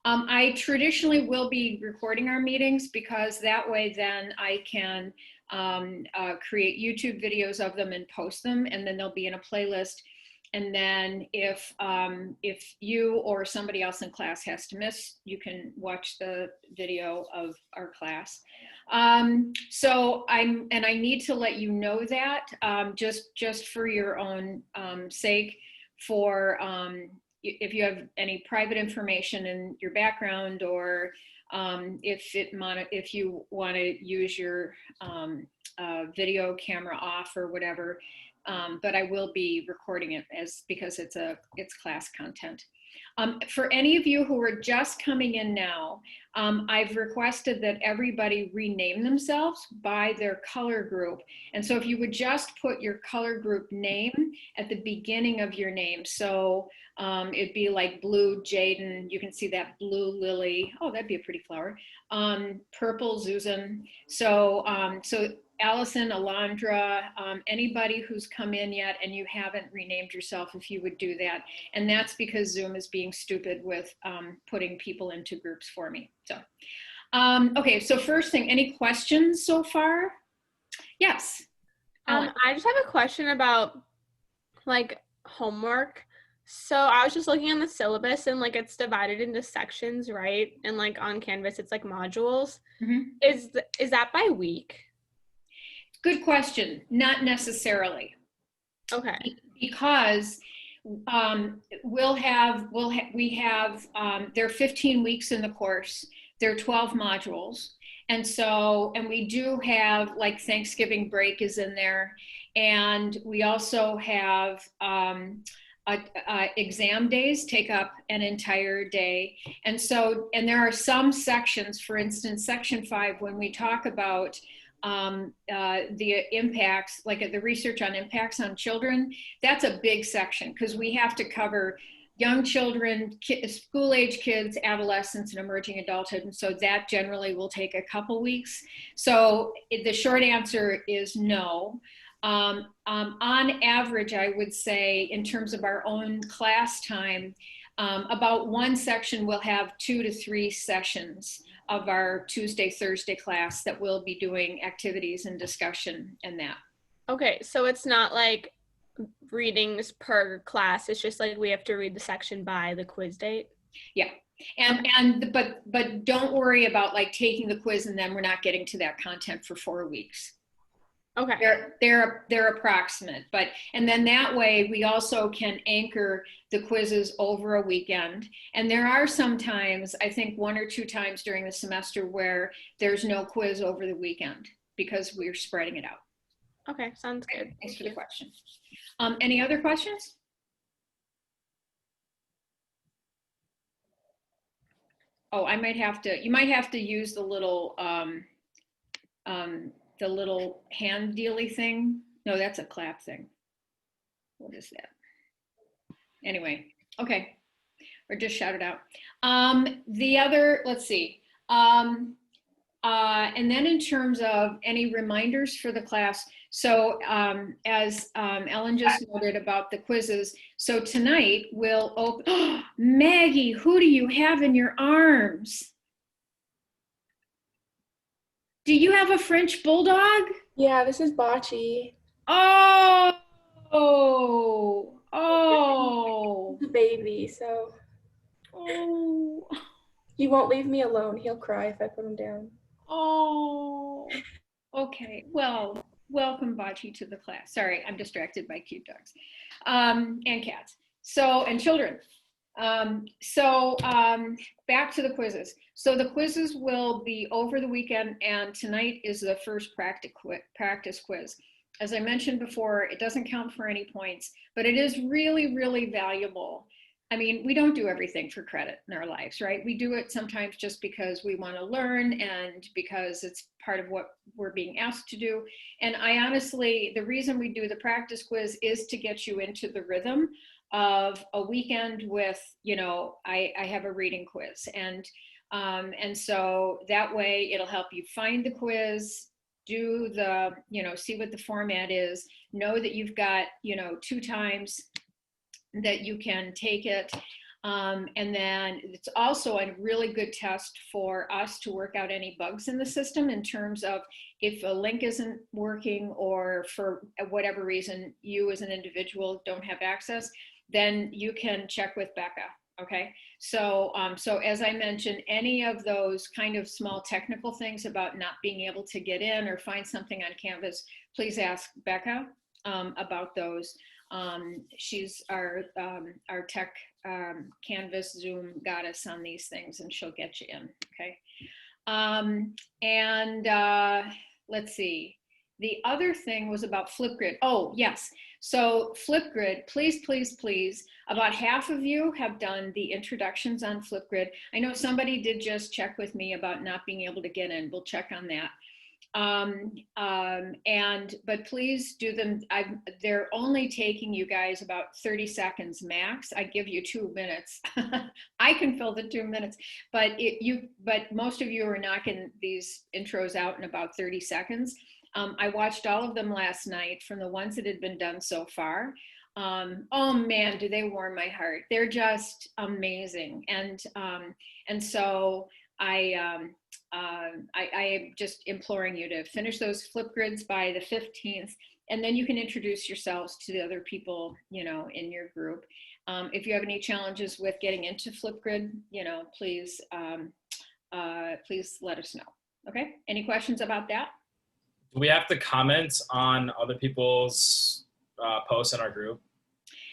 I traditionally will be recording our meetings because that way then I can create YouTube videos of them and post them, and then they'll be in a playlist. And then if you or somebody else in class has to miss, you can watch the video of our class. So I need to let you know that just for your own sake, for if you have any private information in your background, or if you want to use your video camera off or whatever. But I will be recording it because it's class content. For any of you who are just coming in now, I've requested that everybody rename themselves by their color group. And so if you would just put your color group name at the beginning of your name. So it'd be like blue Jaden, you can see that blue Lily. Oh, that'd be a pretty flower. Purple Susan. So Allison, Alondra, anybody who's come in yet and you haven't renamed yourself, if you would do that. And that's because Zoom is being stupid with putting people into groups for me. So, okay, so first thing, any questions so far? Yes. I just have a question about like homework. So I was just looking on the syllabus, and like it's divided into sections, right? And like on Canvas, it's like modules. Mm-hmm. Is that by week? Good question. Not necessarily. Okay. Because we have there are 15 weeks in the course. There are 12 modules. And we do have, like, Thanksgiving break is in there. And we also have exam days take up an entire day. And there are some sections, for instance, section 5, when we talk about the impacts, like the research on impacts on children, that's a big section because we have to cover young children, school-age kids, adolescents, and emerging adulthood. And so that generally will take a couple weeks. So the short answer is no. On average, I would say, in terms of our own class time, about one section will have 2 to 3 sessions of our Tuesday, Thursday class that we'll be doing activities and discussion and that. Okay, so it's not like readings per class. It's just like we have to read the section by the quiz date. Yeah, but don't worry about like taking the quiz and then we're not getting to that content for 4 weeks. Okay. They're approximate, and then that way we also can anchor the quizzes over a weekend. And there are some times, I think 1 or 2 times during the semester, where there's no quiz over the weekend because we're spreading it out. Okay, sounds good. Thanks for the question. Any other questions? Oh, you might have to use the little hand dealy thing. No, that's a clap thing. What is that? Anyway, okay. Or just shout it out. The other, let's see. And then in terms of any reminders for the class, so as Ellen just noted about the quizzes, so tonight we'll open, Maggie, who do you have in your arms? Do you have a French bulldog? Yeah, this is Bocce. Oh. He's a baby, so. Oh. He won't leave me alone. He'll cry if I put him down. Oh. Okay. Well, welcome, Bocce, to the class. Sorry, I'm distracted by cute dogs and cats. And children. Back to the quizzes. So the quizzes will be over the weekend, and tonight is the first practice quiz. As I mentioned before, it doesn't count for any points, but it is really, really valuable. I mean, we don't do everything for credit in our lives, right? We do it sometimes just because we want to learn and because it's part of what we're being asked to do. And I honestly, the reason we do the practice quiz is to get you into the rhythm of a weekend with, I have a reading quiz. And so that way it'll help you find the quiz, do the, see what the format is, know that you've got, 2 times that you can take it. And then it's also a really good test for us to work out any bugs in the system in terms of if a link isn't working or for whatever reason you as an individual don't have access, then you can check with Becca. Okay, so so as I mentioned, any of those kind of small technical things about not being able to get in or find something on Canvas, please ask Becca about those. She's our tech Canvas Zoom goddess on these things, and she'll get you in. Okay, let's see. The other thing was about Flipgrid. Oh, yes. So Flipgrid, please, please, please, about half of you have done the introductions on Flipgrid. I know somebody did just check with me about not being able to get in. We'll check on that. But please do them. They're only taking you guys about 30 seconds max. I give you 2 minutes. I can fill the 2 minutes, but most of you are knocking these intros out in about 30 seconds. I watched all of them last night from the ones that had been done so far. Oh man, do they warm my heart. They're just amazing. And so I am just imploring you to finish those Flipgrids by the 15th, and then you can introduce yourselves to the other people, you know, in your group. If you have any challenges with getting into Flipgrid, you know, please let us know. Okay, any questions about that? Do we have to comment on other people's posts in our group?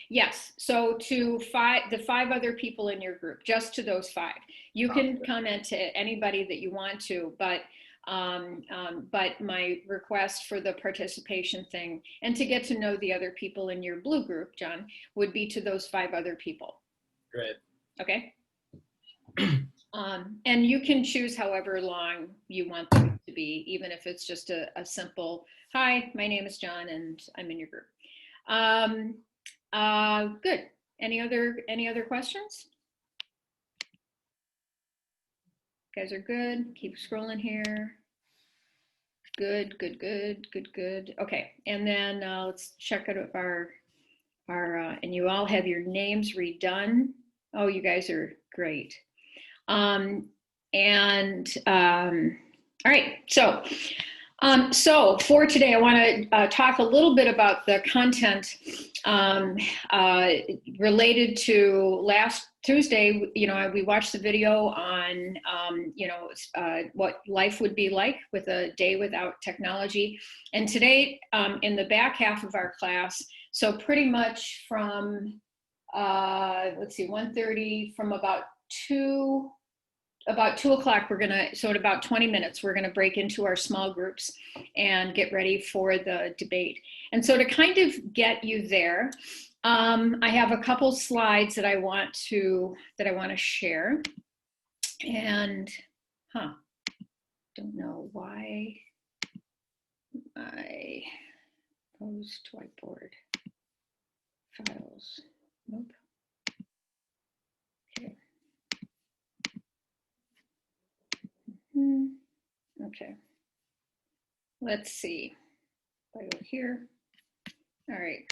Yes, so to the 5 other people in your group, just to those 5. You can comment to anybody that you want to, but my request for the participation thing and to get to know the other people in your blue group, John, would be to those 5 other people. Great. Okay. And you can choose however long you want them to be, even if it's just a simple, hi, my name is John and I'm in your group. Good. Any other questions? You guys are good. Keep scrolling here. Good. Okay, and then let's check out our and you all have your names redone. Oh, you guys are great. All right, so for today, I want to talk a little bit about the content related to last Tuesday. You know, we watched the video on, what life would be like with a day without technology. And today, in the back half of our class, so pretty much from, let's see, 1:30, from about 2 o'clock, so in about 20 minutes, we're gonna break into our small groups and get ready for the debate. And so to kind of get you there, I have a couple slides that I want to share. And, don't know why I post whiteboard files, nope. Okay. Okay, let's see. If I go here. All right.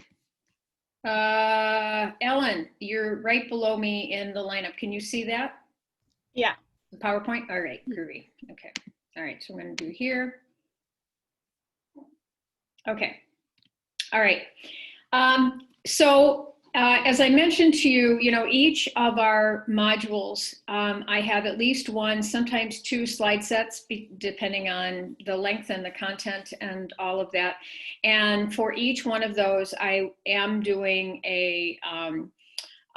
Ellen, you're right below me in the lineup. Can you see that? Yeah. The PowerPoint? All right, groovy. Okay. All right, so I'm going to do here. Okay. All right. As I mentioned to you, you know, each of our modules, I have at least 1, sometimes 2 slide sets, depending on the length and the content and all of that. And for each one of those, I am doing a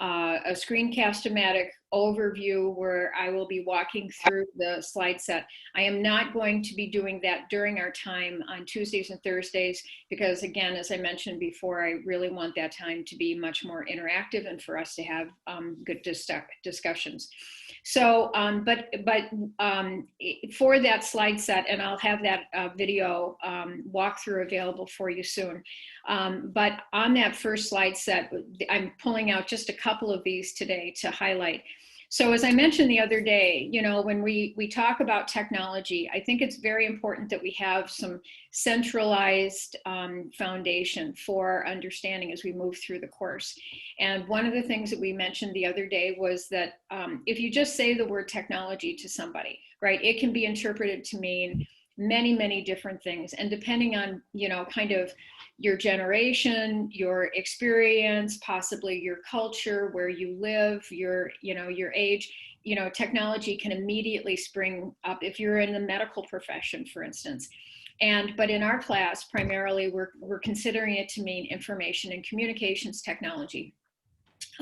screencast-o-matic overview where I will be walking through the slide set. I am not going to be doing that during our time on Tuesdays and Thursdays because, again, as I mentioned before, I really want that time to be much more interactive and for us to have good discussions. So, for that slide set, and I'll have that video walkthrough available for you soon. But on that first slide set, I'm pulling out just a couple of these today to highlight. So as I mentioned the other day, you know, when we talk about technology, I think it's very important that we have some centralized foundation for understanding as we move through the course. And one of the things that we mentioned the other day was that if you just say the word technology to somebody, right, it can be interpreted to mean many, many different things. And depending on, you know, kind of your generation, your experience, possibly your culture, where you live, your, you know, your age, you know, technology can immediately spring up if you're in the medical profession, for instance. But in our class, primarily, we're considering it to mean information and communications technology.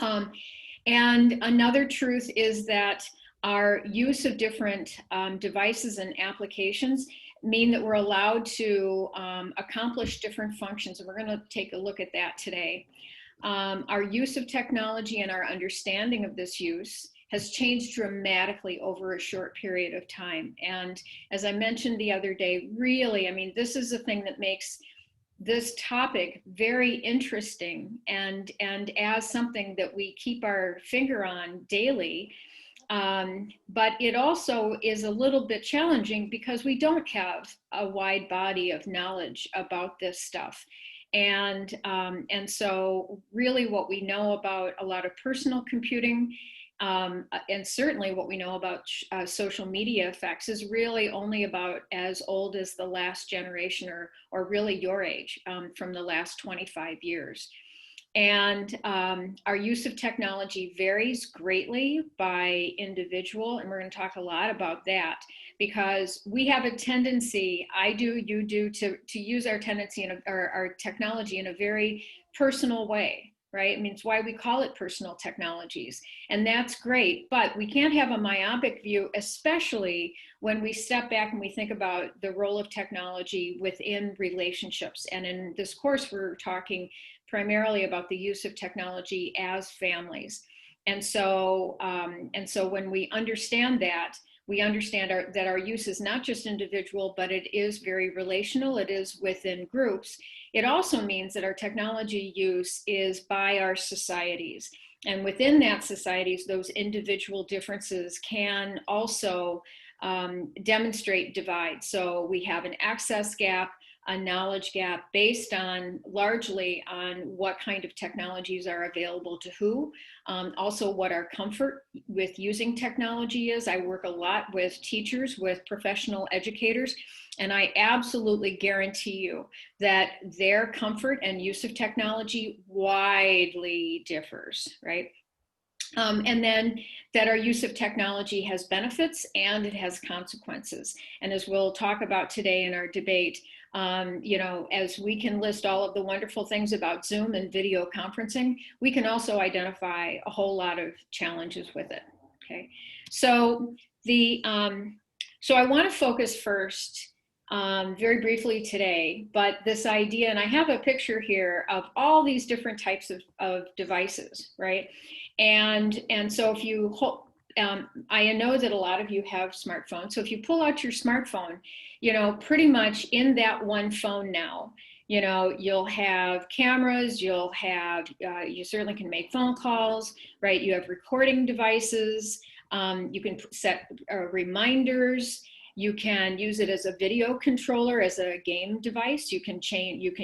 And another truth is that our use of different devices and applications mean that we're allowed to accomplish different functions. And we're going to take a look at that today. Our use of technology and our understanding of this use has changed dramatically over a short period of time. And as I mentioned the other day, really, I mean, this is the thing that makes this topic very interesting and as something that we keep our finger on daily. But it also is a little bit challenging because we don't have a wide body of knowledge about this stuff. And so really what we know about a lot of personal computing and certainly what we know about social media effects is really only about as old as the last generation or really your age from the last 25 years. And our use of technology varies greatly by individual, and we're going to talk a lot about that because we have a tendency, I do, you do, to use our tendency or our technology in a very personal way, right? I mean, it's why we call it personal technologies, and that's great, but we can't have a myopic view, especially when we step back and we think about the role of technology within relationships. And in this course, we're talking primarily about the use of technology as families. And so when we understand that, we understand that our use is not just individual, but it is very relational. It is within groups. It also means that our technology use is by our societies. And within that societies, those individual differences can also demonstrate divide. So we have an access gap, a knowledge gap based on largely on what kind of technologies are available to who, also what our comfort with using technology is. I work a lot with teachers, with professional educators, and I absolutely guarantee you that their comfort and use of technology widely differs, right? And then that our use of technology has benefits and it has consequences. And as we'll talk about today in our debate, you know, as we can list all of the wonderful things about Zoom and video conferencing, we can also identify a whole lot of challenges with it. Okay, so so I want to focus first very briefly today, but this idea, and I have a picture here of all these different types of devices, right? And so if you, I know that a lot of you have smartphones. So if you pull out your smartphone, you know, pretty much in that one phone now, you know, you'll have cameras, you'll have, you certainly can make phone calls, right? You have recording devices. You can set reminders. You can use it as a video controller, as a game device. You can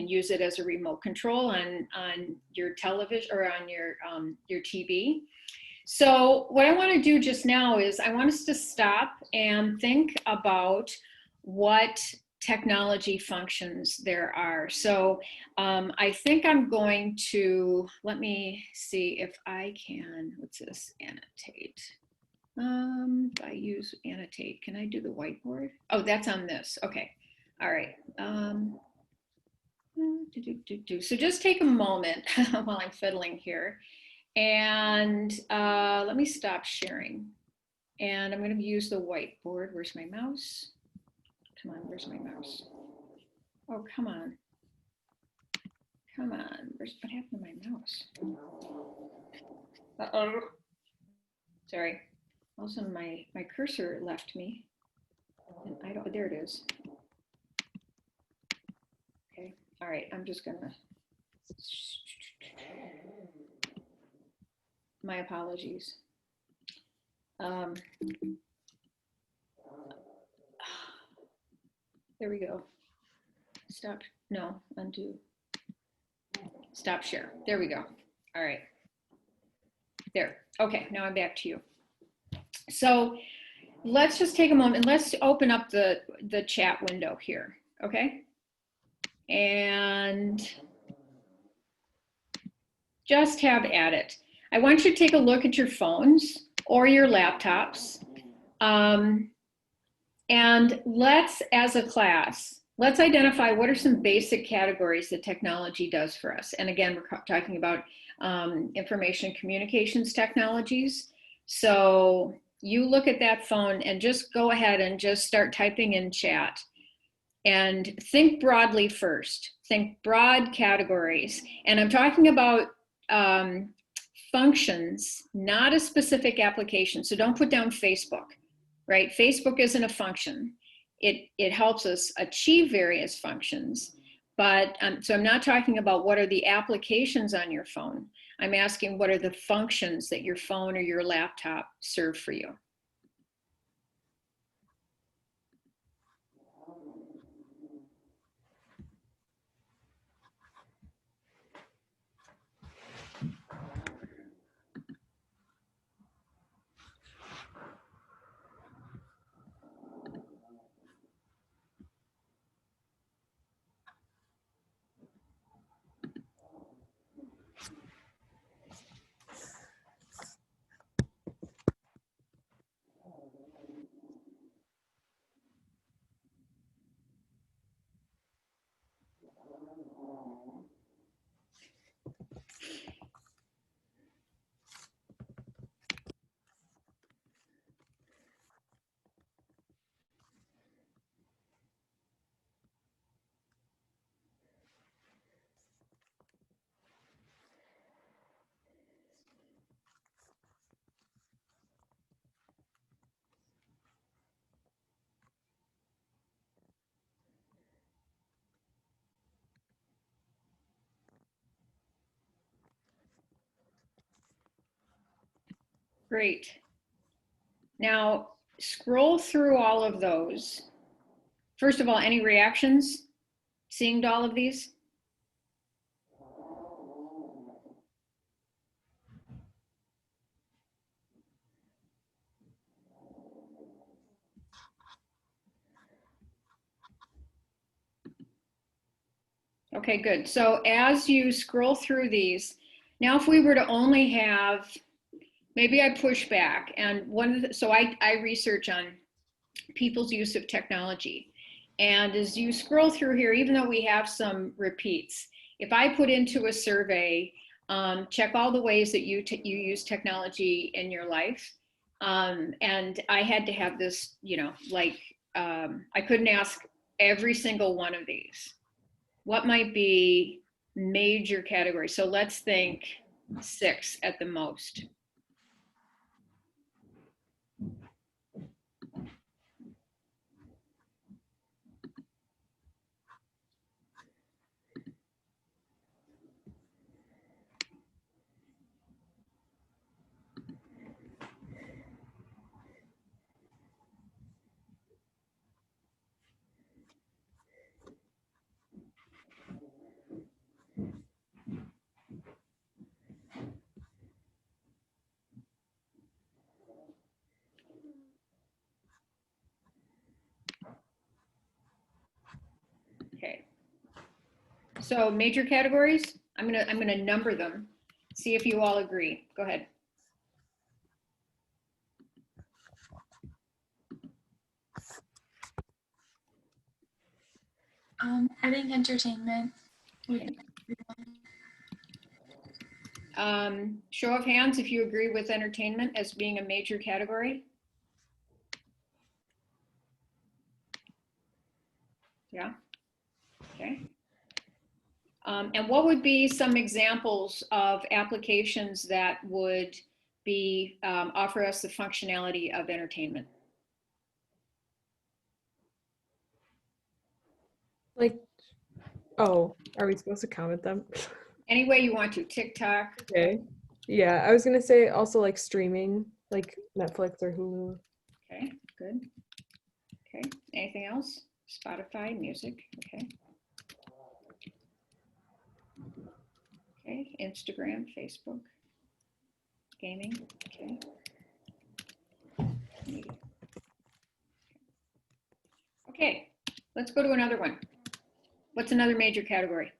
use it as a remote control on your television or on your TV. So what I want to do just now is I want us to stop and think about what technology functions there are. So I think I'm going to, let me see if I can, what's this, annotate. If I use annotate, can I do the whiteboard? Oh, that's on this. Okay. All right. So just take a moment while I'm fiddling here. And let me stop sharing. And I'm going to use the whiteboard. Where's my mouse? Come on, where's my mouse? Oh, come on. Come on. What happened to my mouse? Uh-oh. Sorry. All of a sudden my cursor left me. And I don't, there it is. Okay. All right. I'm just going to, my apologies. Um, there we go. Stop. No, undo. Stop share. There we go. All right. There. Okay, now I'm back to you. So let's just take a moment and let's open up the chat window here, okay? And just have at it. I want you to take a look at your phones or your laptops. And let's, as a class, let's identify what are some basic categories that technology does for us. And again, we're talking about information communications technologies. So you look at that phone and just go ahead and just start typing in chat. And think broadly first. Think broad categories. And I'm talking about functions, not a specific application. So don't put down Facebook, right? Facebook isn't a function. It helps us achieve various functions. But so I'm not talking about what are the applications on your phone. I'm asking what are the functions that your phone or your laptop serve for you. Great. Now, scroll through all of those. First of all, any reactions seeing all of these? Okay, good. So as you scroll through these, now if we were to only have, maybe I push back, and so I research on people's use of technology. And as you scroll through here, even though we have some repeats, if I put into a survey, check all the ways that you use technology in your life. And I had to have this, I couldn't ask every single one of these. What might be major categories? So let's think 6 at the most. Okay. So major categories, I'm gonna number them. See if you all agree. Go ahead. I think entertainment. Okay. Show of hands if you agree with entertainment as being a major category. Yeah. Okay. And what would be some examples of applications that would be offer us the functionality of entertainment? Like, oh, are we supposed to count them? Any way you want to. TikTok. Okay. Yeah, I was gonna say also like streaming like Netflix or Hulu. Okay, good. Okay, anything else? Spotify, music, okay. Okay, Instagram, Facebook, gaming, okay. Media. Okay, let's go to another one. What's another major category?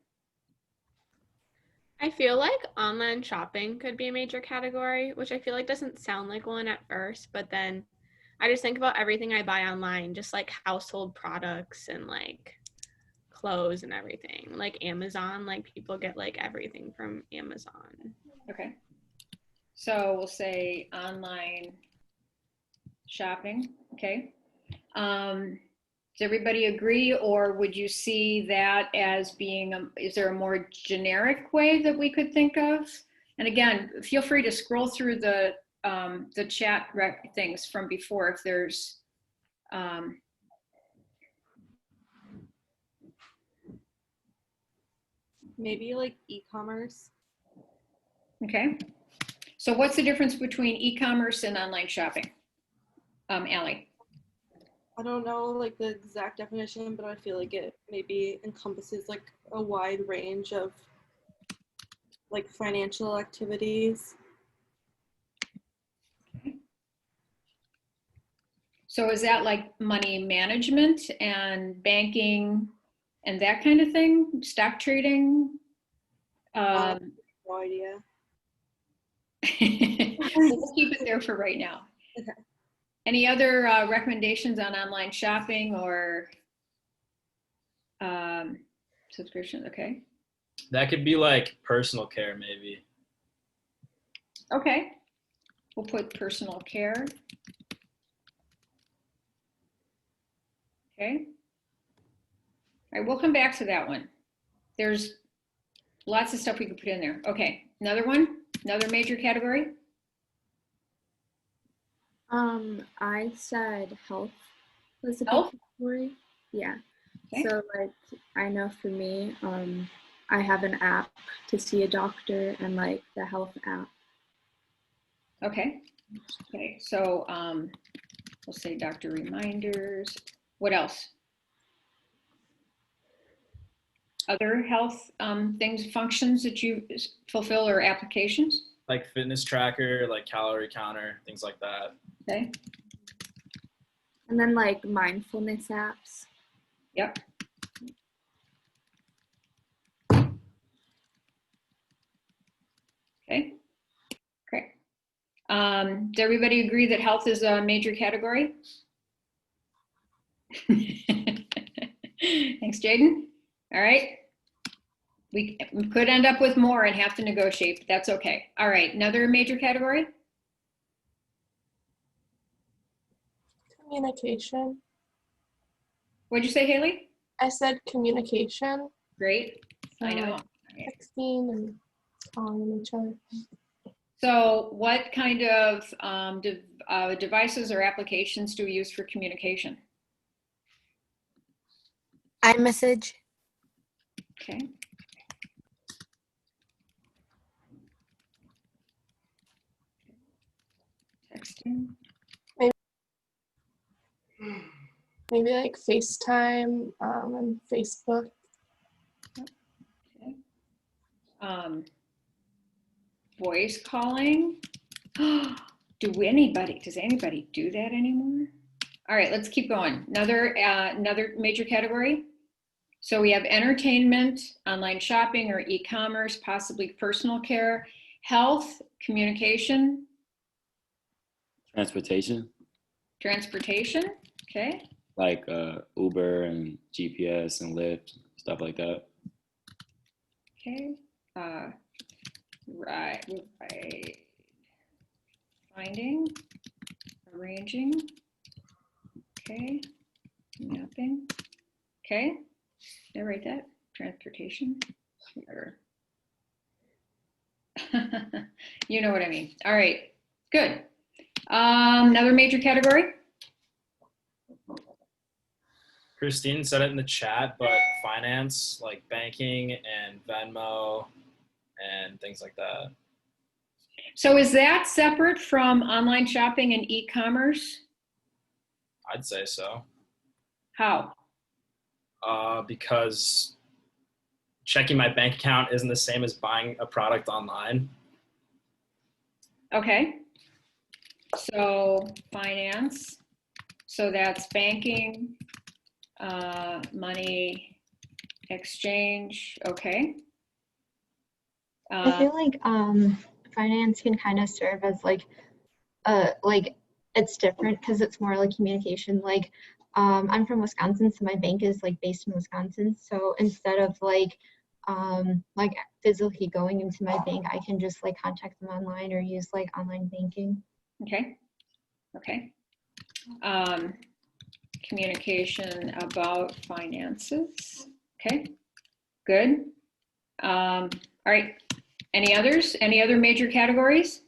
I feel like online shopping could be a major category, which I feel like doesn't sound like one at first, but then I just think about everything I buy online, just like household products and like clothes and everything. Like Amazon, like people get like everything from Amazon. Okay. So we'll say online shopping, okay. Does everybody agree, or would you see that as being, is there a more generic way that we could think of? And again, feel free to scroll through the chat things from before if there's, Maybe like e-commerce. okay. So what's the difference between e-commerce and online shopping? Allie? I don't know like the exact definition, but I feel like it maybe encompasses like a wide range of like financial activities. So is that like money management and banking and that kind of thing? Stock trading? No idea. Let's keep it there for right now. Okay. Any other recommendations on online shopping or subscriptions? Okay. That could be like personal care, maybe. Okay. We'll put personal care. Okay. All right, we'll come back to that one. There's lots of stuff we could put in there. Okay, another one, another major category. I said health was a big Health? category. Yeah. Okay. So like I know for me, I have an app to see a doctor and like the health app. Okay. Okay. So we'll say doctor reminders. What else? Other health things, functions that you fulfill or applications? Like fitness tracker, like calorie counter, things like that. Okay. And then like mindfulness apps. Yep. Okay. Great. Does everybody agree that health is a major category? Thanks, Jaden. All right. We could end up with more and have to negotiate, but that's okay. All right, another major category? Communication. What'd you say, Haley? I said communication. Great, So I know. like texting and calling each other. So what kind of devices or applications do we use for communication? iMessage. Okay. Texting. Maybe like FaceTime and Facebook. Okay. Voice calling. Does anybody do that anymore? All right, let's keep going. Another major category. So we have entertainment, online shopping or e-commerce, possibly personal care, health, communication, Transportation, transportation. Okay. like Uber and GPS and Lyft, stuff like that. Okay. Right. Finding, arranging. Okay. Mapping. Okay. Did I write that? Transportation. You know what I mean. All right. Good. Another major category. Christine said it in the chat, but finance, like banking and Venmo and things like that. So is that separate from online shopping and e-commerce? I'd say so. How? Because checking my bank account isn't the same as buying a product online. Okay. So finance. So that's banking, money exchange. Okay. I feel like finance can kind of serve as like it's different because it's more like communication. Like I'm from Wisconsin, so my bank is like based in Wisconsin. So instead of like physically going into my bank, I can just like contact them online or use like online banking. Okay. Okay. Communication about finances. Okay. Good. All right. Any others? Any other major categories?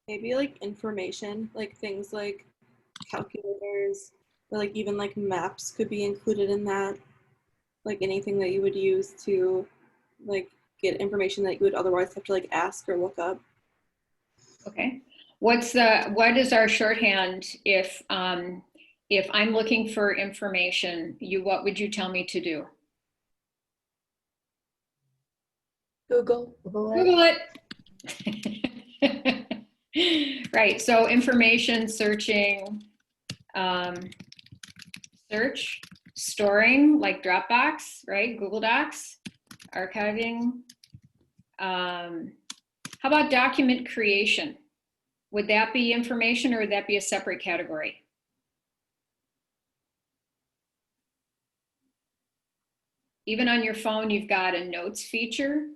Maybe like information, like things like calculators, or like even like maps could be included in that. Like anything that you would use to like get information that you would otherwise have to like ask or look up. Okay. What is our shorthand if I'm looking for information, what would you tell me to do? Google. Google it. Right. So information searching, search, storing like Dropbox, right? Google Docs, archiving. How about document creation? Would that be information or would that be a separate category? Even on your phone, you've got a notes feature.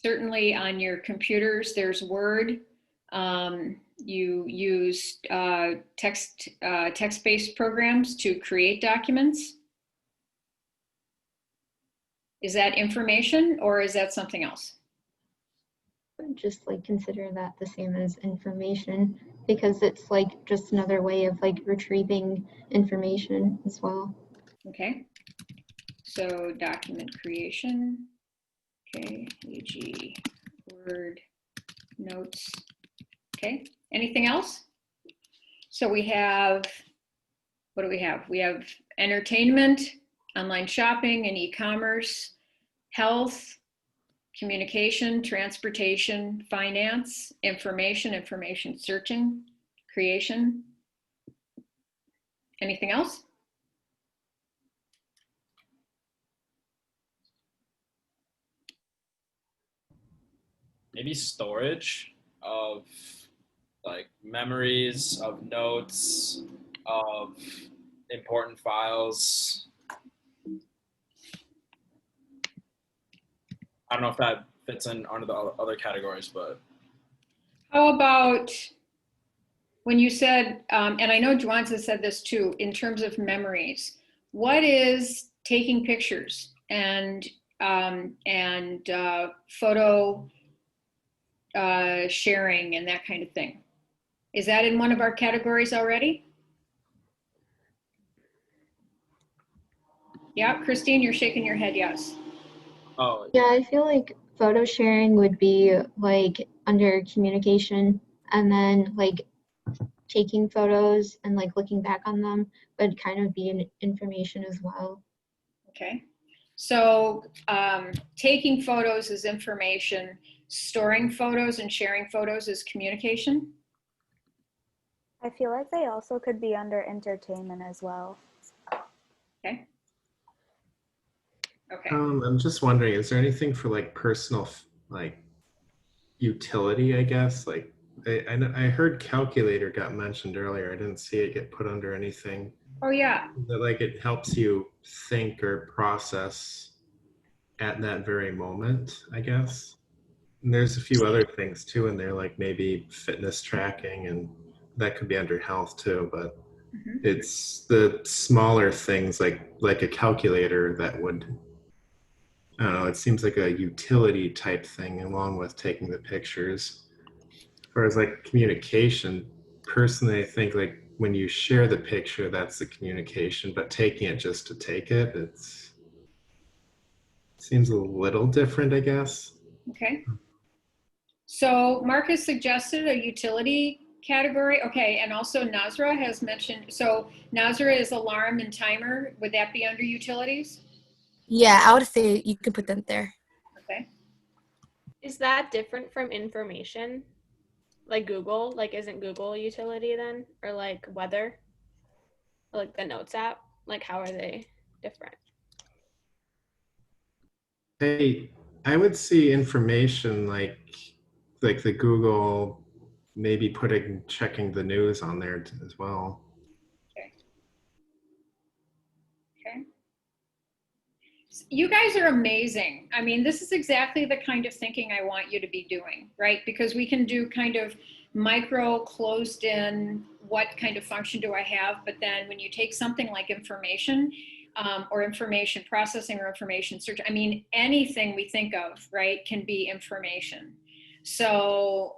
Certainly on your computers, there's Word. You use text-based programs to create documents. Is that information or is that something else? I would just like consider that the same as information because it's like just another way of like retrieving information as well. Okay. So document creation. Okay, e.g. Word, notes. Okay, anything else? So we have, what do we have? We have entertainment, online shopping and e-commerce, health, communication, transportation, finance, information searching, creation. Anything else? Maybe storage of like memories, of notes, of important files. I don't know if that fits in under the other categories, but How about when you said, and I know Juan has said this too, in terms of memories, what is taking pictures and photo sharing and that kind of thing? Is that in one of our categories already? Yeah, Christine, you're shaking your head, yes. oh Yeah, I feel like photo sharing would be like under communication, and then like taking photos and like looking back on them would kind of be an information as well. Okay. So taking photos is information, storing photos and sharing photos is communication. I feel like they also could be under entertainment as well. Okay. Okay. I'm just wondering, is there anything for like personal, like utility, I guess? Like I heard calculator got mentioned earlier. I didn't see it get put under anything. Oh yeah. That like it helps you think or process at that very moment, I guess. And there's a few other things too in there, like maybe fitness tracking, and that could be under health too, but it's the smaller things like a calculator that would, I don't know, it seems like a utility type thing along with taking the pictures. As far as like communication, personally, I think like when you share the picture, that's the communication, but taking it just to take it, it's seems a little different, I guess. Okay. So Marcus suggested a utility category. Okay, and also Nazra has mentioned, so Nazra is alarm and timer. Would that be under utilities? Yeah, I would say you can put them there. Okay. Is that different from information? Like Google? Like isn't Google a utility then? Or like weather? Or like the Notes app? Like how are they different? Hey, I would see information like the Google, maybe checking the news on there as well. Okay. Okay. You guys are amazing. I mean, this is exactly the kind of thinking I want you to be doing, right? Because we can do kind of micro closed in, what kind of function do I have? But then when you take something like information or information processing or information search, I mean, anything we think of, right, can be information. So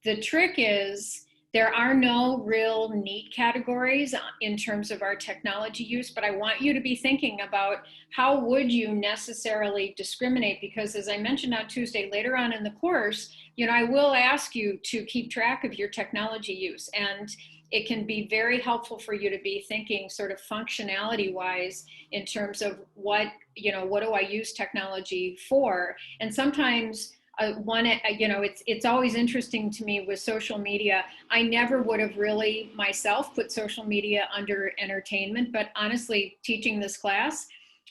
the trick is, there are no real neat categories in terms of our technology use, but I want you to be thinking about how would you necessarily discriminate? Because as I mentioned on Tuesday, later on in the course, I will ask you to keep track of your technology use. And it can be very helpful for you to be thinking sort of functionality wise in terms of what do I use technology for? And sometimes it's always interesting to me with social media. I never would have really myself put social media under entertainment, but honestly, teaching this class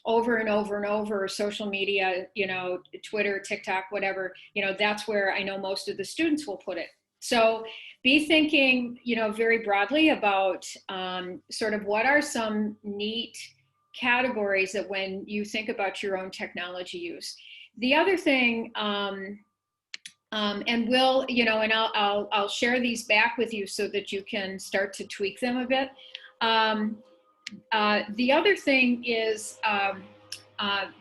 over and over and over, social media, Twitter, TikTok, whatever, that's where I know most of the students will put it. So be thinking, very broadly about sort of what are some neat categories that when you think about your own technology use. The other thing, and we'll, and I'll share these back with you so that you can start to tweak them a bit. The other thing is, I'm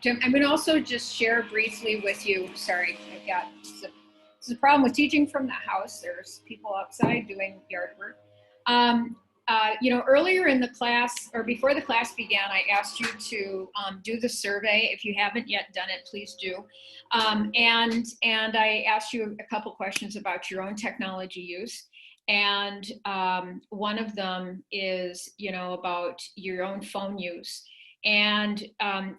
going to also just share briefly with you. Sorry, I've got this is a problem with teaching from the house. There's people outside doing yard work. Earlier in the class, or before the class began, I asked you to do the survey. If you haven't yet done it, please do. And I asked you a couple questions about your own technology use. And one of them is, about your own phone use. And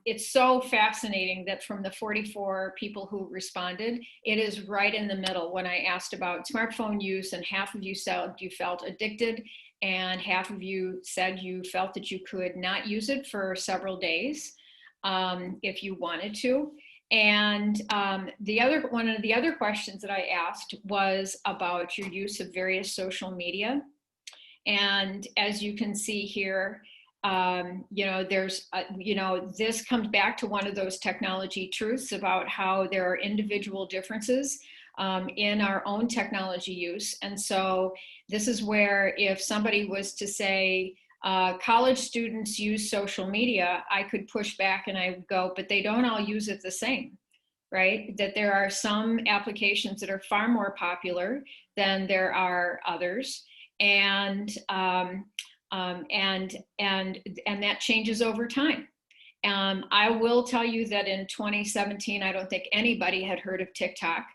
it's so fascinating that from the 44 people who responded, it is right in the middle when I asked about smartphone use, and half of you said you felt addicted, and half of you said you felt that you could not use it for several days if you wanted to. And one of the other questions that I asked was about your use of various social media. And as you can see here, there's, this comes back to one of those technology truths about how there are individual differences in our own technology use. And so this is where if somebody was to say, college students use social media, I could push back and I would go, but they don't all use it the same, right? That there are some applications that are far more popular than there are others. And that changes over time. I will tell you that in 2017, I don't think anybody had heard of TikTok.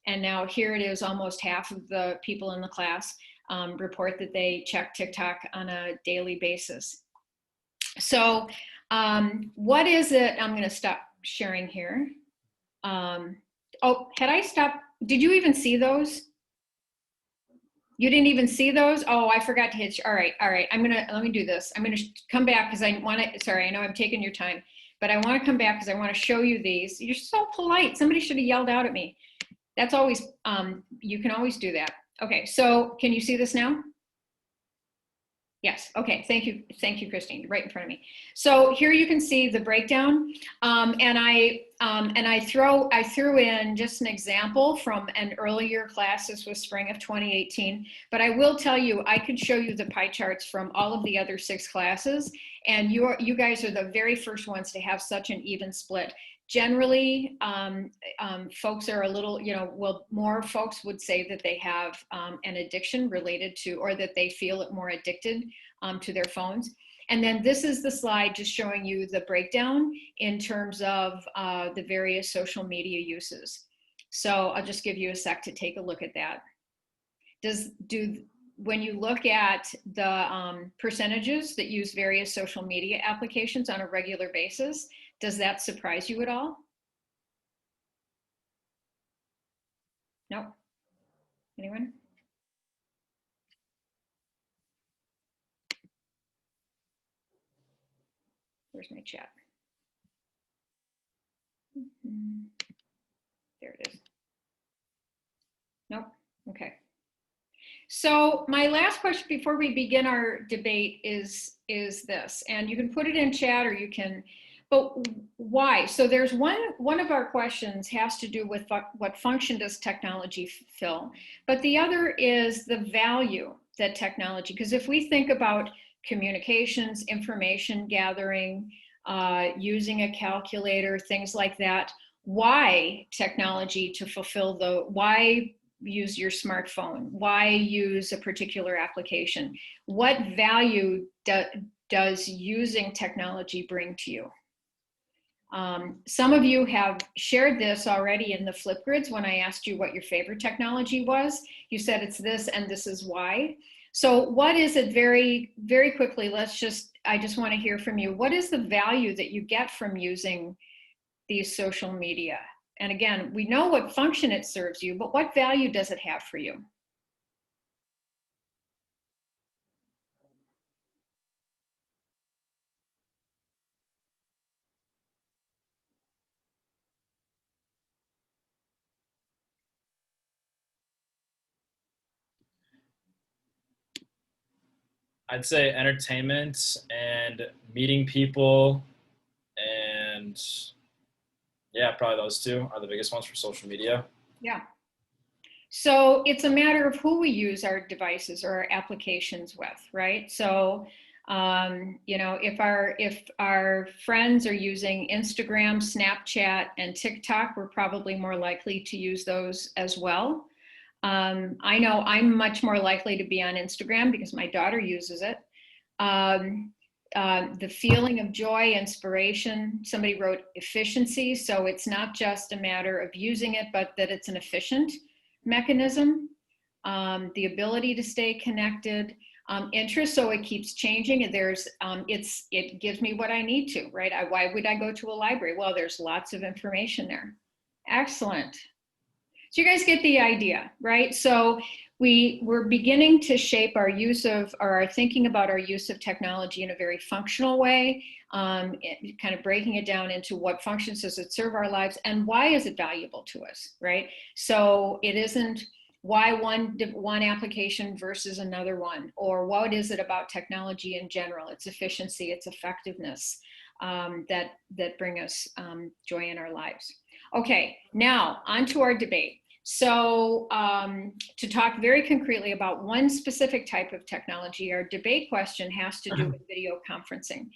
And now here it is, almost half of the people in the class report that they check TikTok on a daily basis. So what is it? I'm going to stop sharing here. Oh, had I stopped? Did you even see those? You didn't even see those? Oh, I forgot to hit. All right. Let me do this. I'm going to come back because I want to, sorry, I know I'm taking your time, but I want to come back because I want to show you these. You're so polite. Somebody should have yelled out at me. That's always, you can always do that. Okay, so can you see this now? Yes, okay, thank you, Christine, right in front of me. So here you can see the breakdown, and I threw in just an example from an earlier class. This was spring of 2018, but I will tell you, I could show you the pie charts from all of the other 6 classes, and you guys are the very first ones to have such an even split. Generally, folks are a little, more folks would say that they have an addiction related to, or that they feel it more addicted to their phones. And then this is the slide just showing you the breakdown in terms of the various social media uses. So I'll just give you a sec to take a look at that. When you look at the percentages that use various social media applications on a regular basis, does that surprise you at all? No? Anyone? Where's my chat? There it is. Nope. Okay. So my last question before we begin our debate is this, and you can put it in chat or you can, but why? So there's one of our questions has to do with what function does technology fill, but the other is the value that technology, because if we think about communications, information gathering, using a calculator, things like that, why technology to fulfill why use your smartphone? Why use a particular application? What value does using technology bring to you? Some of you have shared this already in the Flipgrids when I asked you what your favorite technology was. You said it's this and this is why. So what is it, very, very quickly, I just want to hear from you. What is the value that you get from using these social media? And again, we know what function it serves you, but what value does it have for you? I'd say entertainment and meeting people, and yeah, probably those two are the biggest ones for social media. Yeah. So it's a matter of who we use our devices or our applications with, right? So, you know, if our friends are using Instagram, Snapchat, and TikTok, we're probably more likely to use those as well. I know I'm much more likely to be on Instagram because my daughter uses it. The feeling of joy, inspiration, somebody wrote efficiency. So it's not just a matter of using it, but that it's an efficient mechanism. The ability to stay connected, interest, so it keeps changing. And it gives me what I need to, right? Why would I go to a library? Well, there's lots of information there. Excellent. So you guys get the idea, right? So we're beginning to shape our use of, or our thinking about our use of technology in a very functional way, kind of breaking it down into what functions does it serve our lives and why is it valuable to us, right? So it isn't why one application versus another one, or what is it about technology in general, its efficiency, its effectiveness, that bring us joy in our lives. Okay, now on to our debate. So to talk very concretely about one specific type of technology, our debate question has to do with video conferencing.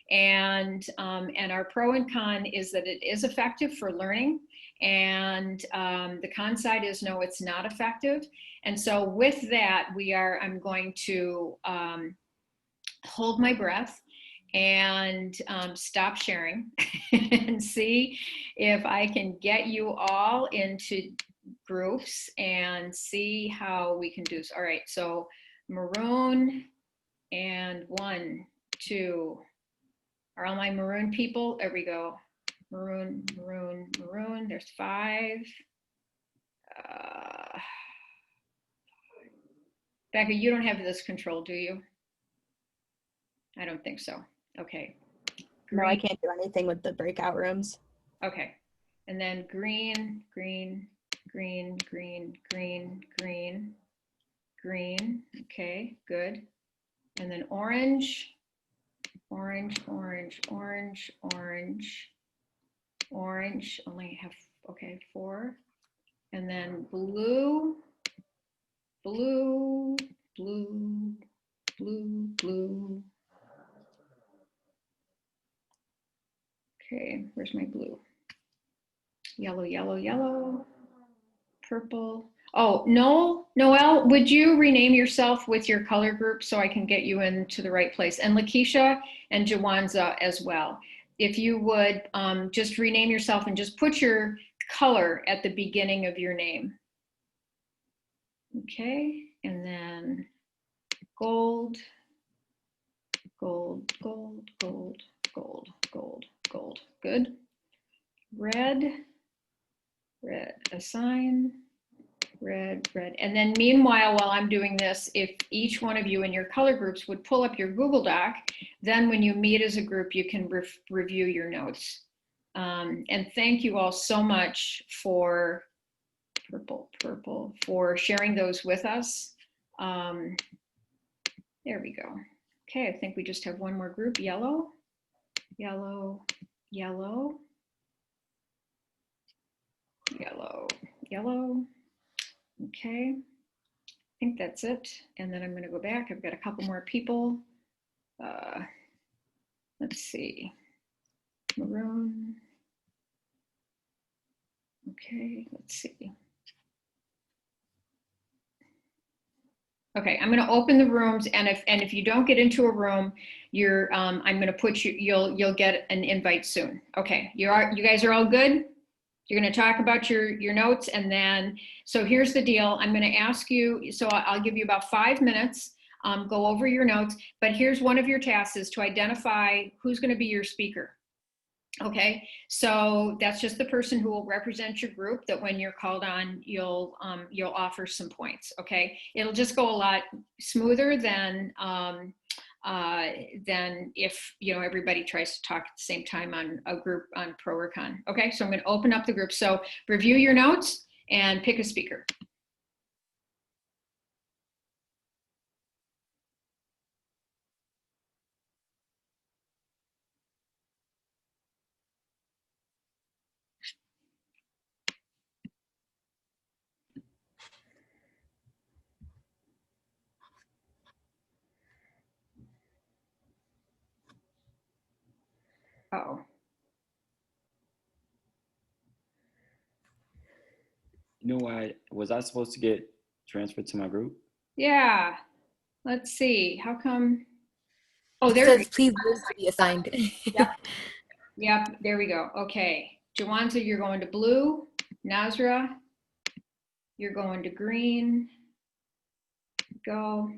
And our pro and con is that it is effective for learning, and the con side is no, it's not effective. And so with that, I'm going to hold my breath and stop sharing and see if I can get you all into groups and see how we can do this. All right, so maroon and 1, 2. Are all my maroon people? There we go. Maroon, maroon, maroon. There's 5. Becca, you don't have this control, do you? I don't think so. Okay. Green. No, I can't do anything with the breakout rooms. Okay. And then green, green, green, green, green, green, green. Okay, good. And then orange, orange, orange, orange, orange, orange. Only have, okay, 4. And then blue, blue, blue, blue, blue. Okay, where's my blue? Yellow, yellow, yellow, purple. Oh, Noel, would you rename yourself with your color group so I can get you into the right place? And Lakeisha and Jawanza as well. If you would just rename yourself and just put your color at the beginning of your name. Okay, and then gold, gold, gold, gold, gold, gold, gold. Good. Red, red, assign. Red, red. And then meanwhile, while I'm doing this, if each one of you in your color groups would pull up your Google Doc, then when you meet as a group, you can review your notes. And thank you all so much for purple, for sharing those with us. There we go. Okay, I think we just have one more group, yellow, yellow, yellow, yellow, yellow. Okay, I think that's it. And then I'm going to go back. I've got a couple more people. Let's see. Maroon. Okay, let's see. Okay, I'm going to open the rooms, and if you don't get into a room, you're I'm going to put you. You'll get an invite soon. Okay, you guys are all good. You're going to talk about your notes, and then, so here's the deal. I'm going to ask you, so I'll give you about 5 minutes, go over your notes, but here's one of your tasks is to identify who's going to be your speaker. Okay, so that's just the person who will represent your group, that when you're called on, you'll offer some points. Okay, it'll just go a lot smoother than if everybody tries to talk at the same time on a group on pro or con. Okay, so I'm going to open up the group. So review your notes and pick a speaker. Uh-oh. You know why? Was I supposed to get transferred to my group? Yeah, let's see. How come? Oh, It there. says please wait to be assigned. Yep, there we go. Okay, Jawanza, you're going to blue. Nazra, you're going to green. Go.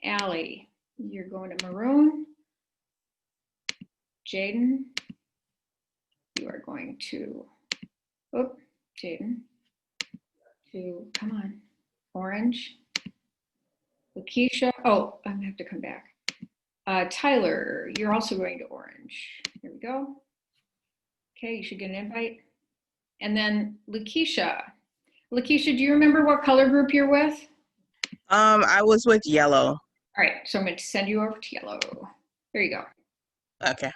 Allie, you're going to maroon. Jaden, you are going to, Jaden, come on, orange. Lakeisha, oh, I'm gonna have to come back. Tyler, you're also going to orange. Here we go. Okay, you should get an invite. And then Lakeisha. Lakeisha, do you remember what color group you're with? I was with yellow. All right, so I'm going to send you over to yellow. There you go. Okay.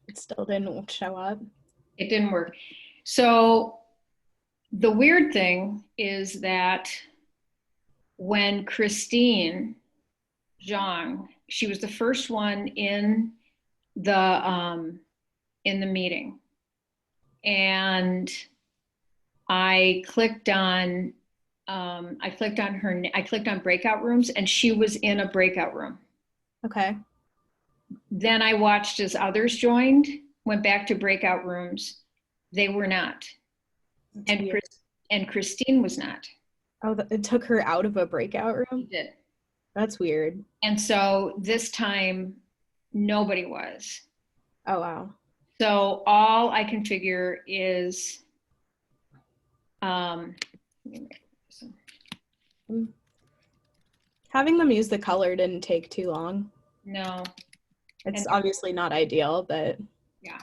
It still didn't show up. It didn't work. So the weird thing is that when Christine Zhang, she was the first one in the meeting, and I clicked on breakout rooms, and she was in a breakout room. Okay. Then I watched as others joined, went back to breakout rooms. They were not. And Christine was not. Oh, it took her out of a breakout room? It did. That's weird. And so this time, nobody was. Oh, wow. So all I can figure is, having them use the color didn't take too long. No. It's obviously not ideal, but yeah.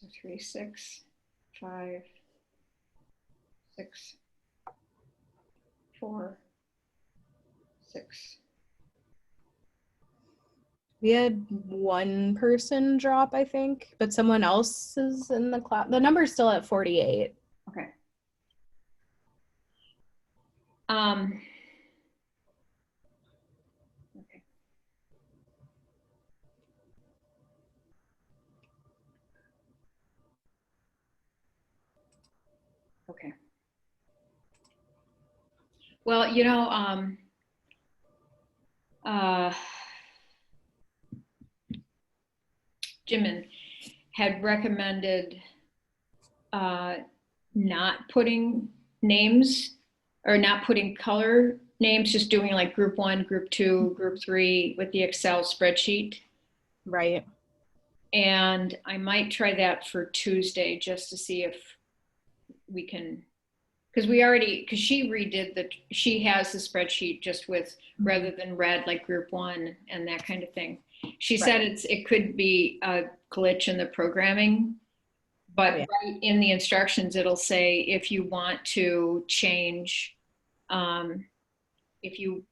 So 3, 6, 5, 6. 4, 6. We had one person drop, I think, but someone else is in the class. The number's still at 48. Okay. Okay. Okay. Well, you know, Jimin had recommended not putting names or not putting color names, just doing like group 1, group 2, group 3 with the Excel spreadsheet. Right. And I might try that for Tuesday just to see if we can, because she has the spreadsheet just with, rather than red, like group 1 and that kind of thing. She said it could be a glitch in the programming, but right in the instructions, it'll say if you want to change, if you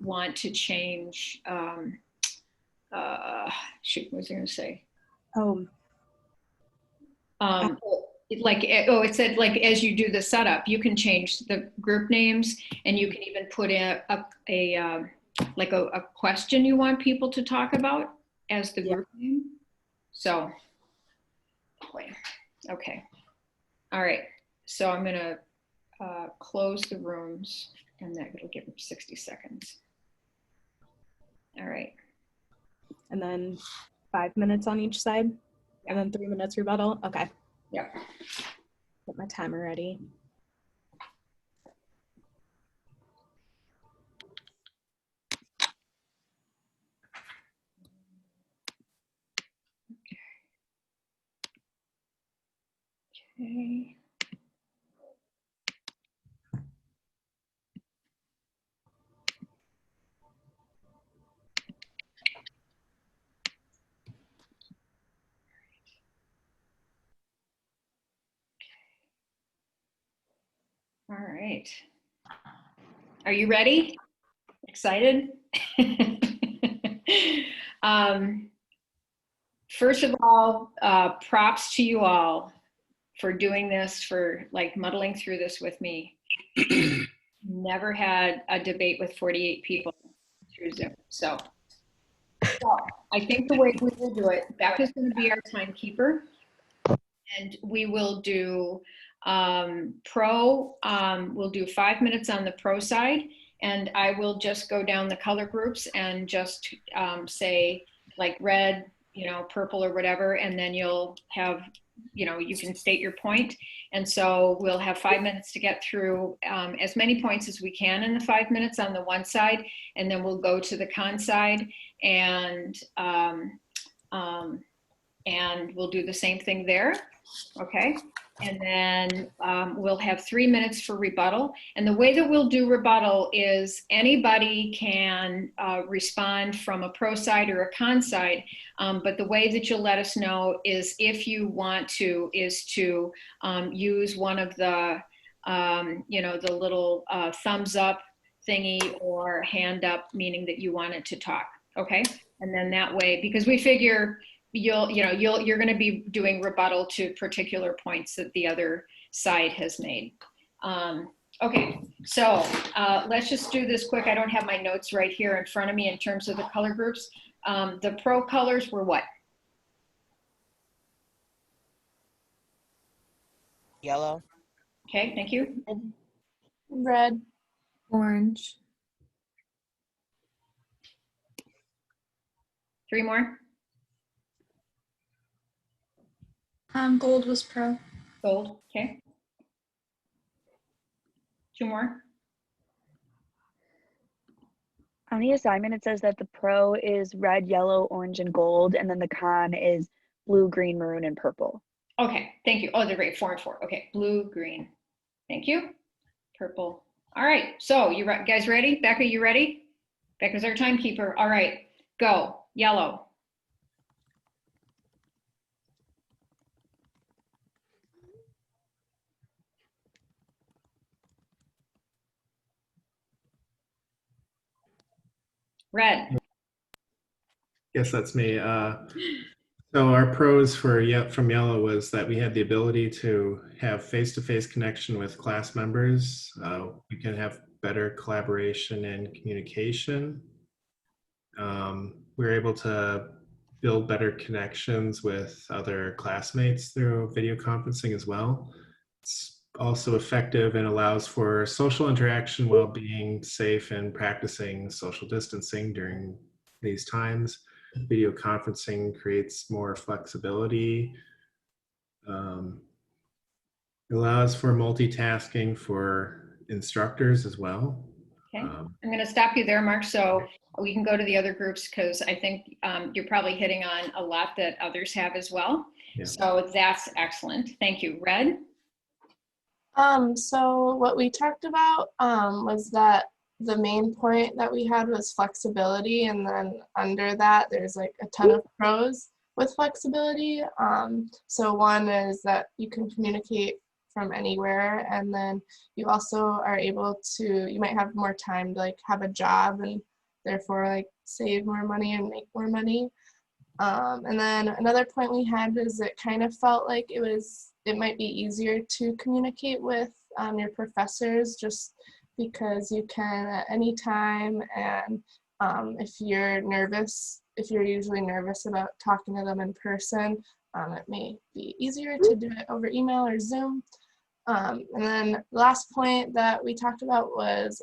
want to change, shoot, what was I going to say? It said like as you do the setup, you can change the group names, and you can even put in a question you want people to talk about as the group name. So, okay, all right. So I'm gonna close the rooms, and that'll give them 60 seconds. All right. And then 5 minutes on each side, and then 3 minutes rebuttal. Okay. Yep. Get my timer ready. Okay. All right. Are you ready? Excited? First of all, props to you all for doing this, for like muddling through this with me. Never had a debate with 48 people through Zoom. So I think the way we will do it, Becca's going to be our timekeeper, and we will do pro. We'll do 5 minutes on the pro side, and I will just go down the color groups and just say like red, purple or whatever, and then you'll have, you can state your point. And so we'll have 5 minutes to get through as many points as we can in the 5 minutes on the one side, and then we'll go to the con side, and we'll do the same thing there. Okay. And then we'll have 3 minutes for rebuttal. And the way that we'll do rebuttal is anybody can respond from a pro side or a con side. But the way that you'll let us know is if you want to, is to use one of the, the little thumbs up thingy or hand up, meaning that you wanted to talk. Okay. And then that way, because we figure you're going to be doing rebuttal to particular points that the other side has made. Okay, so let's just do this quick. I don't have my notes right here in front of me in terms of the color groups. The pro colors were what? Yellow. Okay, thank you. Red. Orange. 3 more. Gold was pro. Gold, okay. 2 more. On the assignment, it says that the pro is red, yellow, orange, and gold, and then the con is blue, green, maroon, and purple. Okay, thank you. Oh, they're great. 4 and 4. Okay, blue, green. Thank you. Purple. All right, so you guys ready? Becca, you ready? Becca's our timekeeper. All right, go. Yellow. Red. Yes, that's me. So our pros from Yellow was that we had the ability to have face-to-face connection with class members. We can have better collaboration and communication. We're able to build better connections with other classmates through video conferencing as well. It's also effective and allows for social interaction while being safe and practicing social distancing during these times. Video conferencing creates more flexibility. It allows for multitasking for instructors as well. Okay, I'm going to stop you there, Mark, so we can go to the other groups because I think you're probably hitting on a lot that others have as well. Yeah. So that's excellent. Thank you. Red? So what we talked about was that the main point that we had was flexibility, and then under that there's like a ton of pros with flexibility. So one is that you can communicate from anywhere, and then you also are able to, you might have more time to like have a job and therefore like save more money and make more money. And then another point we had is it kind of felt like it might be easier to communicate with your professors, just because you can at any time, and if you're usually nervous about talking to them in person, it may be easier to do it over email or Zoom. And then the last point that we talked about was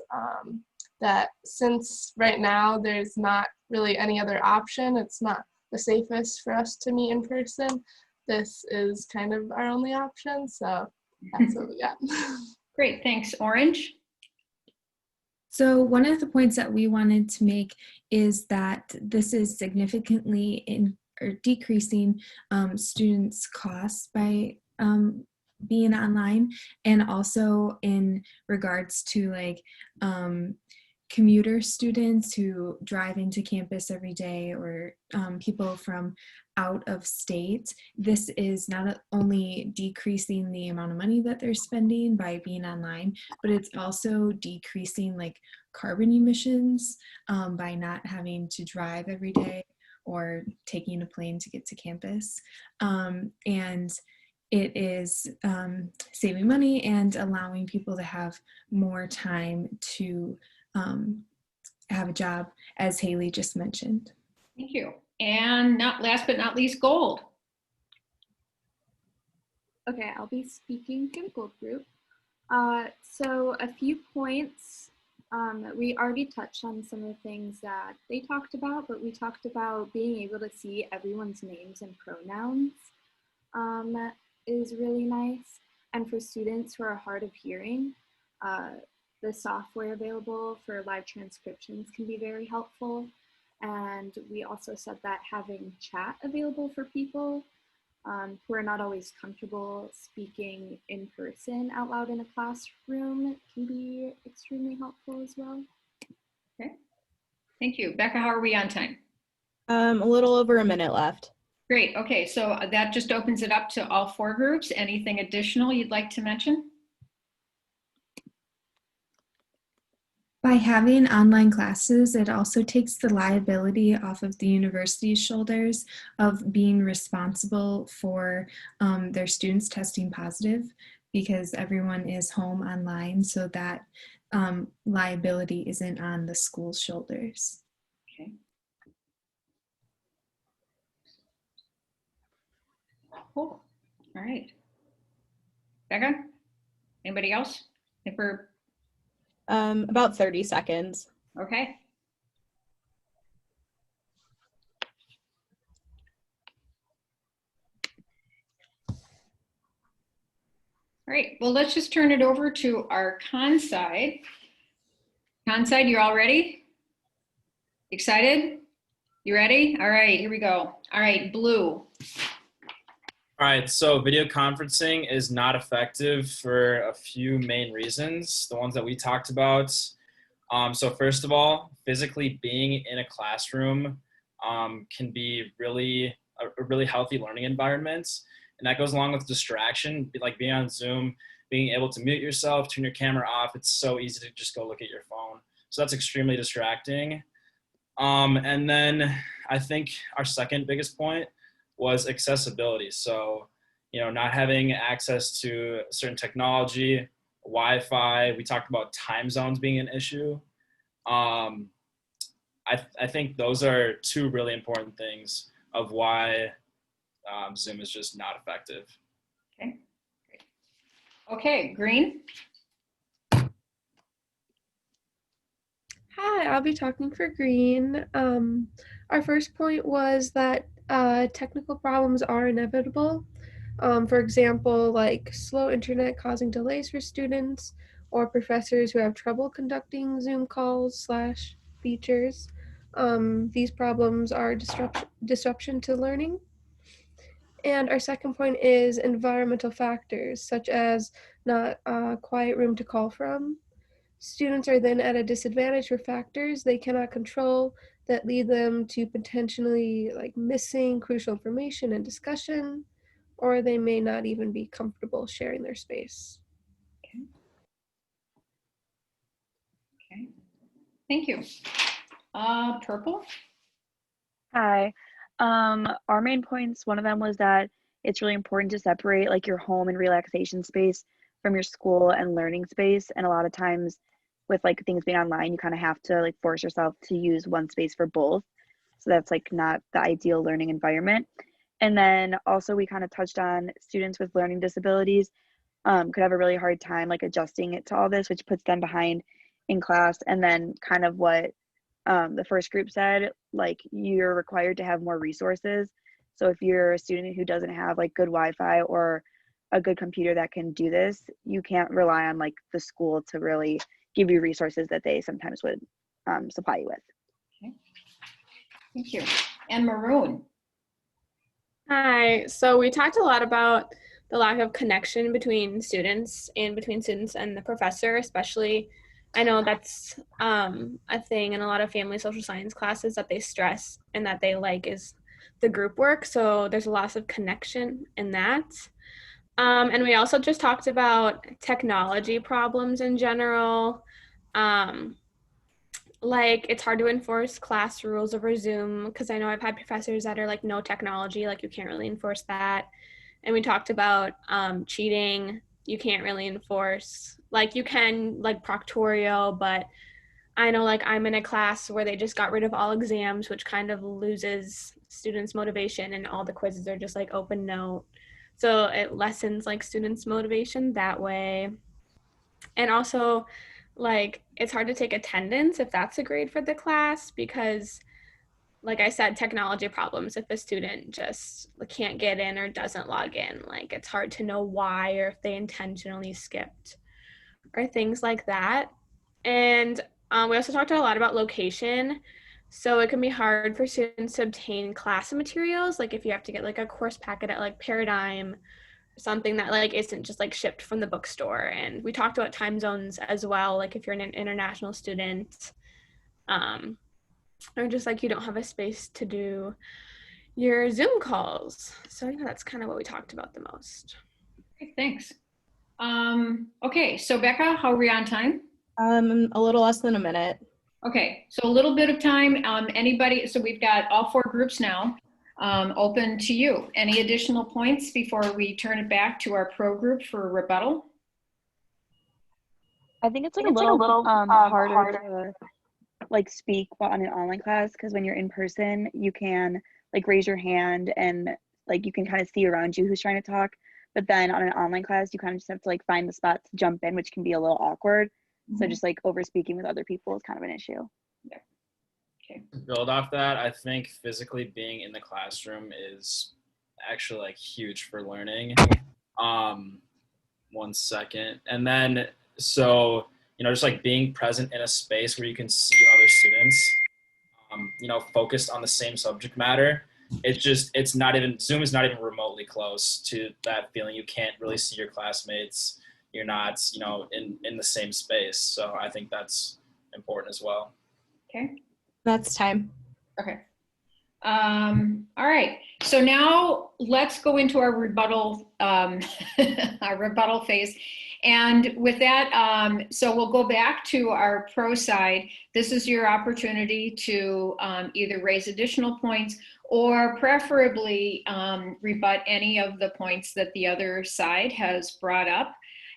that since right now there's not really any other option, it's not the safest for us to meet in person, this is kind of our only option. So that's what we got. Great, thanks. Orange? So one of the points that we wanted to make is that this is significantly decreasing students' costs by being online, and also in regards to like commuter students who drive into campus every day, or people from out of state. This is not only decreasing the amount of money that they're spending by being online, but it's also decreasing like carbon emissions by not having to drive every day or taking a plane to get to campus. And it is saving money and allowing people to have more time to have a job, as Haley just mentioned. Thank you. And last but not least, Gold. Okay, I'll be speaking for the Gold group. So a few points. We already touched on some of the things that they talked about, but we talked about being able to see everyone's names and pronouns is really nice. And for students who are hard of hearing, the software available for live transcriptions can be very helpful. And we also said that having chat available for people who are not always comfortable speaking in person out loud in a classroom can be extremely helpful as well. Okay, thank you. Becca, how are we on time? A little over a minute left. Great, okay, so that just opens it up to all four groups. Anything additional you'd like to mention? By having online classes, it also takes the liability off of the university's shoulders of being responsible for their students testing positive, because everyone is home online, so that liability isn't on the school's shoulders. Okay. Cool. All right. Becca? Anybody else? If we're about 30 seconds. okay. All right, well, let's just turn it over to our con side. Con side, you all ready? Excited? You ready? All right, here we go. All right, Blue. All right, so video conferencing is not effective for a few main reasons, the ones that we talked about. So first of all, physically being in a classroom can be a really healthy learning environment. And that goes along with distraction, like being on Zoom, being able to mute yourself, turn your camera off. It's so easy to just go look at your phone. So that's extremely distracting. And then I think our second biggest point was accessibility. So, not having access to certain technology, Wi-Fi. We talked about time zones being an issue. I think those are two really important things of why Zoom is just not effective. Okay. Okay, Green. Hi, I'll be talking for Green. Our first point was that technical problems are inevitable. For example, like slow internet causing delays for students or professors who have trouble conducting Zoom calls / features. These problems are disruption to learning. And our second point is environmental factors, such as not a quiet room to call from. Students are then at a disadvantage for factors they cannot control that lead them to potentially like missing crucial information and discussion, or they may not even be comfortable sharing their space. Okay. Thank you. Purple. Hi. Our main points, one of them was that it's really important to separate like your home and relaxation space from your school and learning space. And a lot of times with like things being online, you kind of have to like force yourself to use one space for both. So that's like not the ideal learning environment. And then also we kind of touched on students with learning disabilities could have a really hard time like adjusting it to all this, which puts them behind in class. And then kind of what the first group said, like you're required to have more resources. So if you're a student who doesn't have like good Wi-Fi or a good computer that can do this, you can't rely on like the school to really give you resources that they sometimes would supply you with. Okay. Thank you. And Maroon. Hi. So we talked a lot about the lack of connection between students and the professor, especially. I know that's a thing in a lot of family social science classes that they stress and that they like is the group work. So there's a loss of connection in that. And we also just talked about technology problems in general. Like it's hard to enforce class rules over Zoom because I know I've had professors that are like no technology, like you can't really enforce that. And we talked about cheating. You can't really enforce, like you can like proctorio, but I know like I'm in a class where they just got rid of all exams, which kind of loses students' motivation and all the quizzes are just like open note. So it lessens like students' motivation that way. And also like it's hard to take attendance if that's a grade for the class because like I said, technology problems. If a student just can't get in or doesn't log in, like it's hard to know why or if they intentionally skipped or things like that. And we also talked a lot about location. So it can be hard for students to obtain class materials. Like if you have to get like a course packet at like Paradigm, something that like isn't just like shipped from the bookstore. And we talked about time zones as well. Like if you're an international student, or just like you don't have a space to do your Zoom calls. So yeah, that's kind of what we talked about the most. Okay, thanks. Okay, so Becca, how are we on time? A little less than a minute. Okay, so a little bit of time. Anybody, so we've got all 4 groups now open to you. Any additional points before we turn it back to our pro group for rebuttal? I think it's like a little harder to like speak on an online class because when you're in person, you can like raise your hand and like you can kind of see around you who's trying to talk. But then on an online class, you kind of just have to like find the spot to jump in, which can be a little awkward. So just like over speaking with other people is kind of an issue. Yeah. Okay. To build off that, I think physically being in the classroom is actually like huge for learning. 1 second. And then, so, just like being present in a space where you can see other students, focused on the same subject matter. It's not even, Zoom is not even remotely close to that feeling. You can't really see your classmates. You're not, in the same space. So I think that's important as well. Okay. That's time. Okay. All right. So now let's go into our rebuttal, our rebuttal phase. And with that, so we'll go back to our pro side. This is your opportunity to either raise additional points or preferably rebut any of the points that the other side has brought up.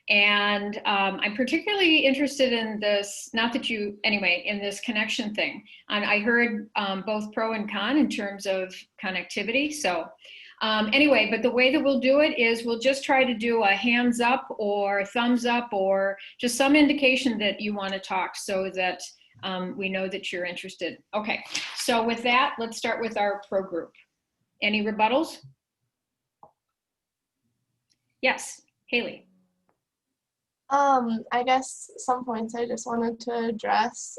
And I'm particularly interested in this, not that you, anyway, in this connection thing. And I heard both pro and con in terms of connectivity. So anyway, but the way that we'll do it is we'll just try to do a hands up or thumbs up or just some indication that you want to talk so that we know that you're interested. Okay, so with that, let's start with our pro group. Any rebuttals? Yes, Haley. I guess some points I just wanted to address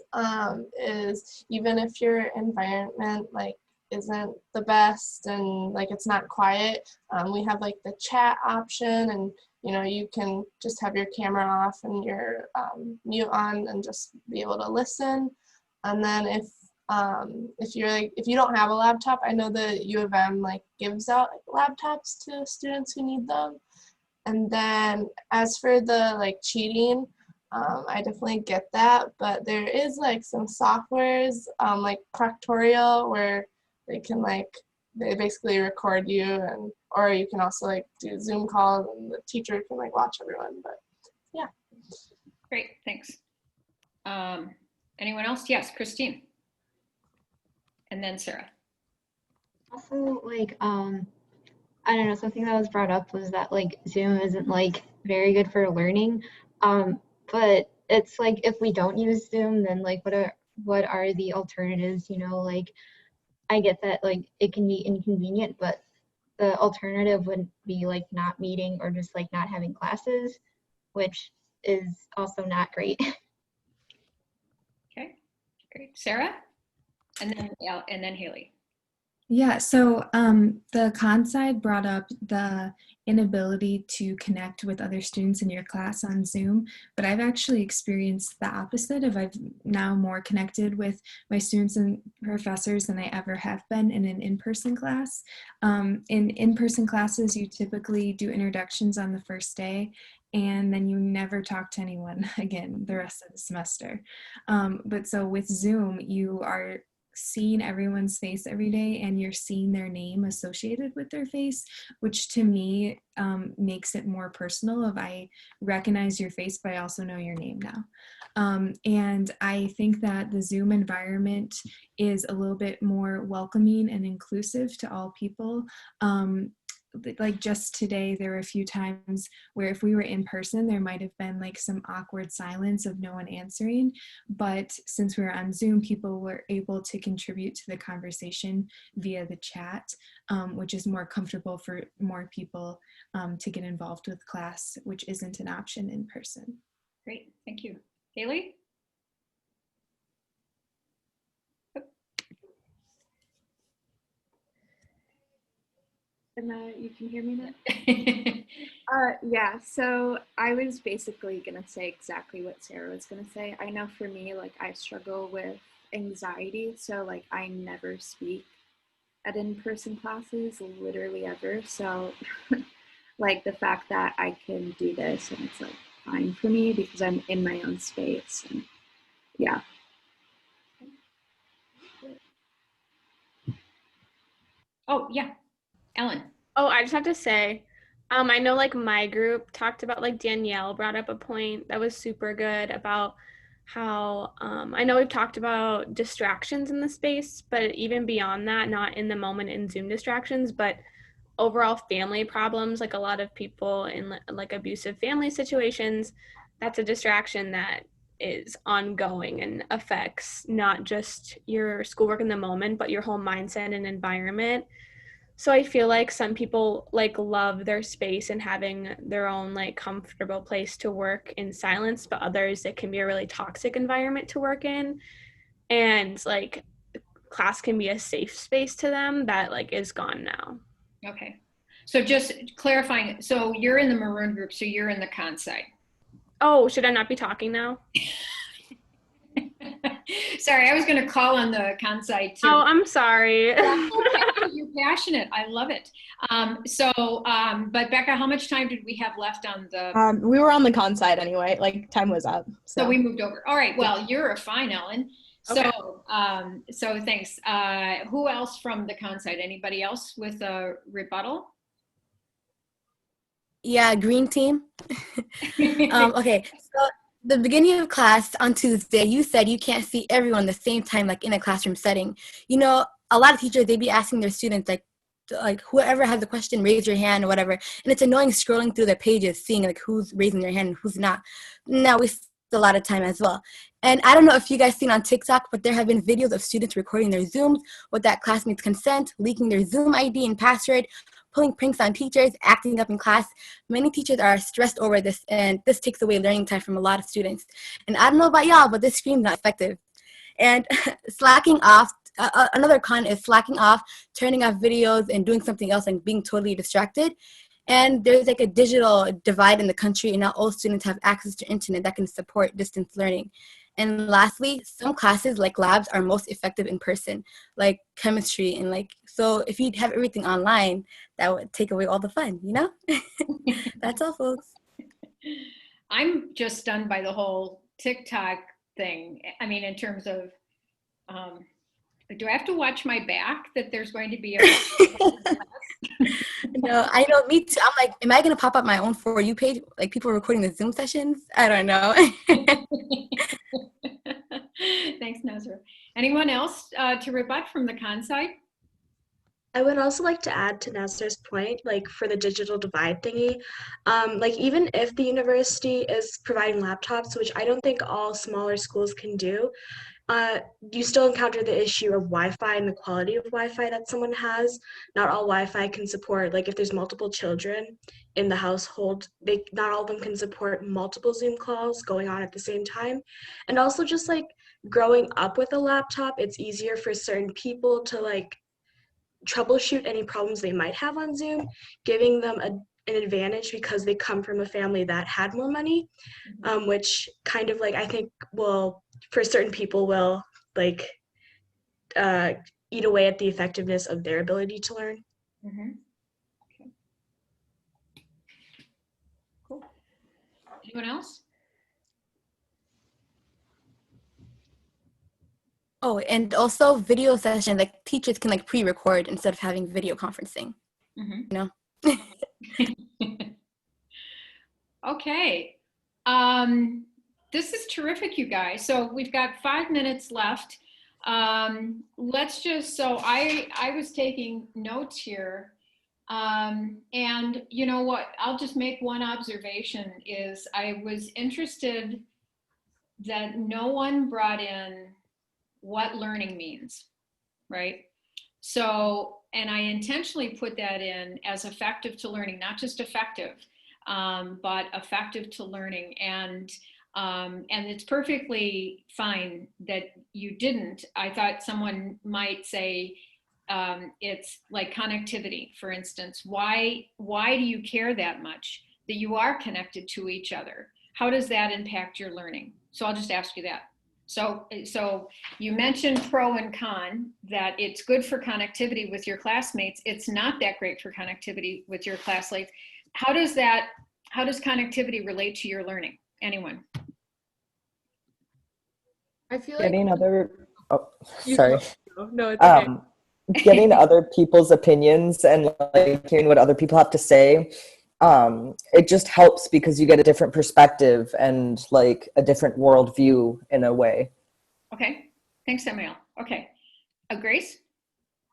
is even if your environment like isn't the best and like it's not quiet, we have like the chat option, and you know you can just have your camera off and your mute on and just be able to listen. And then if you're like, if you don't have a laptop, I know the U of M like gives out like, laptops to students who need them. And then as for the like cheating, I definitely get that, but there is like some softwares like Proctorial where they can like, they basically record you, and or you can also like do Zoom calls and the teacher can like watch everyone, but yeah. Great, thanks. Anyone else? Yes, Christine. And then Sarah. Also, like, I don't know, something that was brought up was that like Zoom isn't like very good for learning. But it's like if we don't use Zoom, then like what are the alternatives? You know, like I get that like it can be inconvenient, but the alternative would be like not meeting or just like not having classes, which is also not great. Okay, great. Sarah? And then Haley. Yeah, so the con side brought up the inability to connect with other students in your class on Zoom, but I've actually experienced the opposite of I've now more connected with my students and professors than I ever have been in an in-person class. In in-person classes, you typically do introductions on the first day, and then you never talk to anyone again the rest of the semester. But so with Zoom, you are seeing everyone's face every day and you're seeing their name associated with their face, which to me makes it more personal of I recognize your face but I also know your name now. And I think that the Zoom environment is a little bit more welcoming and inclusive to all people. Like just today, there were a few times where if we were in person, there might have been like some awkward silence of no one answering. But since we were on Zoom, people were able to contribute to the conversation via the chat, which is more comfortable for more people to get involved with class, which isn't an option in person. Great, thank you. Haley? And you can hear me now? Yeah, so I was basically going to say exactly what Sarah was going to say. I know for me, like I struggle with anxiety, so like I never speak at in-person classes, literally ever. So like the fact that I can do this and it's like fine for me because I'm in my own space, and yeah. Oh yeah, Ellen. Oh, I just have to say, I know like my group talked about like Danielle brought up a point that was super good about how I know we've talked about distractions in the space, but even beyond that, not in the moment in Zoom distractions, but overall family problems, like a lot of people in like abusive family situations, that's a distraction that is ongoing and affects not just your schoolwork in the moment, but your whole mindset and environment. So I feel like some people like love their space and having their own like comfortable place to work in silence, but others it can be a really toxic environment to work in. And like class can be a safe space to them that like is gone now. Okay, so just clarifying, so you're in the maroon group, so you're in the con side. Oh, should I not be talking now? Sorry, I was going to call on the con side too. Oh, I'm sorry. You're passionate. I love it. But Becca, how much time did we have left on the? We were on the con side anyway. Like time was up. So we moved over. All right. Well, you're a fine, Ellen. So, Okay. so thanks. Who else from the con side? Anybody else with a rebuttal? Yeah, green team. Okay, so the beginning of class on Tuesday, you said you can't see everyone at the same time, like in a classroom setting. You know, a lot of teachers, they be asking their students, like whoever has a question, raise your hand or whatever. And it's annoying scrolling through the pages, seeing like who's raising their hand and who's not. Now we waste a lot of time as well. And I don't know if you guys seen on TikTok, but there have been videos of students recording their Zooms without classmates' consent, leaking their Zoom ID and password, pulling pranks on teachers, acting up in class. Many teachers are stressed over this, and this takes away learning time from a lot of students. And I don't know about y'all, but this screen's not effective. And slacking off, another con is slacking off, turning off videos and doing something else and being totally distracted. And there's like a digital divide in the country, and not all students have access to internet that can support distance learning. And lastly, some classes like labs are most effective in person, like chemistry. And like, so if you'd have everything online, that would take away all the fun, you know? That's all, folks. I'm just stunned by the whole TikTok thing. I mean, in terms of, do I have to watch my back that there's going to be a No, I know, me too. I'm like, am I gonna pop up my own For You page, like people recording the Zoom sessions? I don't know. Thanks, Nazra. Anyone else to rebut from the con side? I would also like to add to Nazar's point, like for the digital divide thingy, like even if the university is providing laptops, which I don't think all smaller schools can do, you still encounter the issue of Wi-Fi and the quality of Wi-Fi that someone has. Not all Wi-Fi can support, like if there's multiple children in the household, not all of them can support multiple Zoom calls going on at the same time. And also just like growing up with a laptop, it's easier for certain people to like troubleshoot any problems they might have on Zoom, giving them an advantage because they come from a family that had more money, which kind of like I think will, for certain people, will like eat away at the effectiveness of their ability to learn. Mm-hmm. Okay. Cool. Anyone else? Oh, and also video session, like teachers can like pre-record instead of having video conferencing. Mm-hmm. You know? Okay. This is terrific, you guys. So we've got 5 minutes left. Let's just, so I was taking notes here. And you know what, I'll just make one observation is I was interested that no one brought in what learning means, right? So, and I intentionally put that in as effective to learning, not just effective, but effective to learning. And it's perfectly fine that you didn't. I thought someone might say, it's like connectivity, for instance. Why do you care that much that you are connected to each other? How does that impact your learning? So I'll just ask you that. So you mentioned pro and con, that it's good for connectivity with your classmates. It's not that great for connectivity with your classmates. How does connectivity relate to your learning? Anyone? I feel like Getting other, oh, you sorry. go. No, it's okay. Getting other people's opinions and like hearing what other people have to say, it just helps because you get a different perspective and like a different worldview in a way. Okay, thanks, Samuel. Okay, Grace?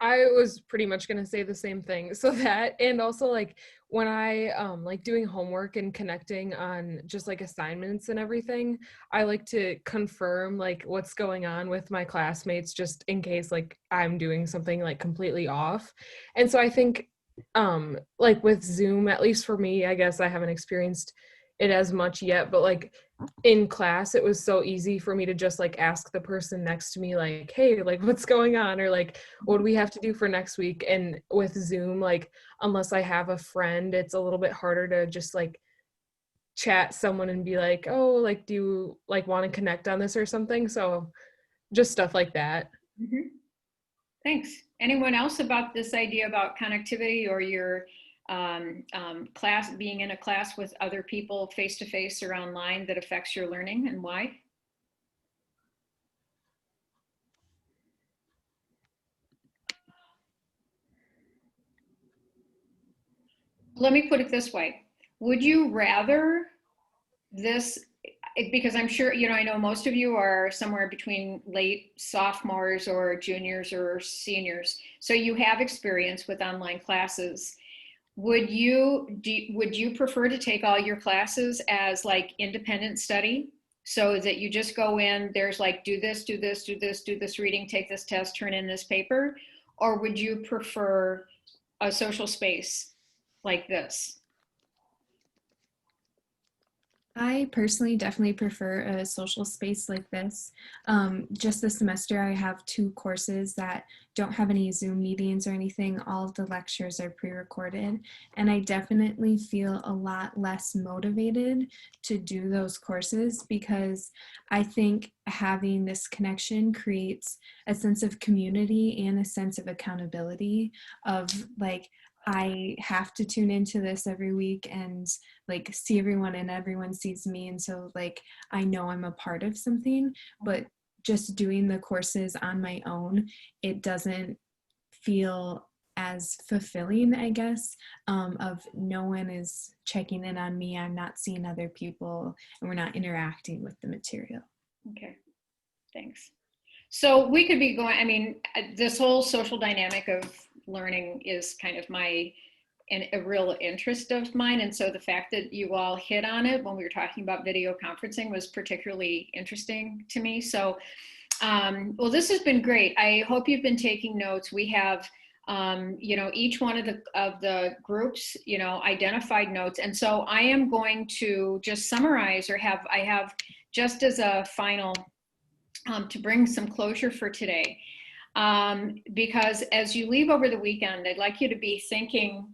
I was pretty much gonna say the same thing. So that, and also like when I like doing homework and connecting on just like assignments and everything, I like to confirm like what's going on with my classmates just in case like I'm doing something like completely off. And so I think like with Zoom, at least for me, I guess I haven't experienced it as much yet, but like in class it was so easy for me to just like ask the person next to me like, hey, like what's going on, or like what do we have to do for next week. And with Zoom, like unless I have a friend, it's a little bit harder to just like chat someone and be like, oh, like do you like want to connect on this or something. So just stuff like that. Mhm. Thanks. Anyone else about this idea about connectivity or your class, being in a class with other people face to face or online that affects your learning, and why? Let me put it this way. Would you rather this, because I'm sure, you know, I know most of you are somewhere between late sophomores or juniors or seniors, so you have experience with online classes. Would you prefer to take all your classes as like independent study, so that you just go in, there's like, do this, do this, do this, do this reading, take this test, turn in this paper? Or would you prefer a social space like this? I personally definitely prefer a social space like this. Just this semester, I have 2 courses that don't have any Zoom meetings or anything. All of the lectures are pre-recorded, and I definitely feel a lot less motivated to do those courses because I think having this connection creates a sense of community and a sense of accountability of like, I have to tune into this every week and like see everyone and everyone sees me. And so like, I know I'm a part of something, but just doing the courses on my own, it doesn't feel as fulfilling, I guess, of no one is checking in on me. I'm not seeing other people and we're not interacting with the material. Okay, thanks. So we could be going, I mean, this whole social dynamic of learning is kind of a real interest of mine. And so the fact that you all hit on it when we were talking about video conferencing was particularly interesting to me. So, well, this has been great. I hope you've been taking notes. We have, you know, each one of the groups, you know, identified notes. And so I am going to just summarize, or I have just as a final, to bring some closure for today. Because as you leave over the weekend, I'd like you to be thinking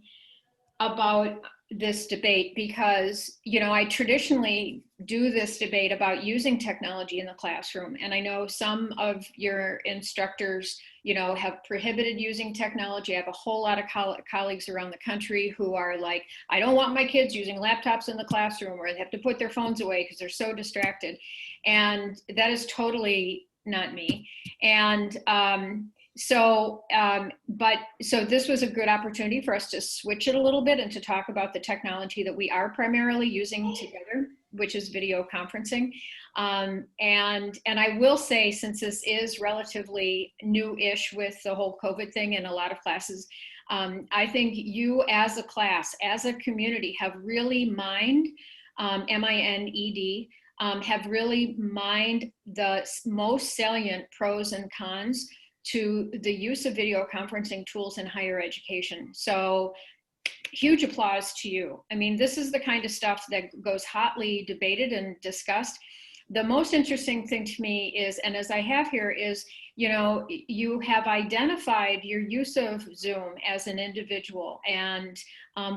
about this debate, because, you know, I traditionally do this debate about using technology in the classroom. And I know some of your instructors, you know, have prohibited using technology. I have a whole lot of colleagues around the country who are like, I don't want my kids using laptops in the classroom, or they have to put their phones away because they're so distracted. And that is totally not me. And so this was a good opportunity for us to switch it a little bit and to talk about the technology that we are primarily using together, which is video conferencing. And I will say, since this is relatively new-ish with the whole COVID thing in a lot of classes, I think you as a class, as a community, have really mined, M-I-N-E-D, have really mined the most salient pros and cons to the use of video conferencing tools in higher education. So huge applause to you. I mean, this is the kind of stuff that goes hotly debated and discussed. The most interesting thing to me is, and as I have here, is, you know, you have identified your use of Zoom as an individual, and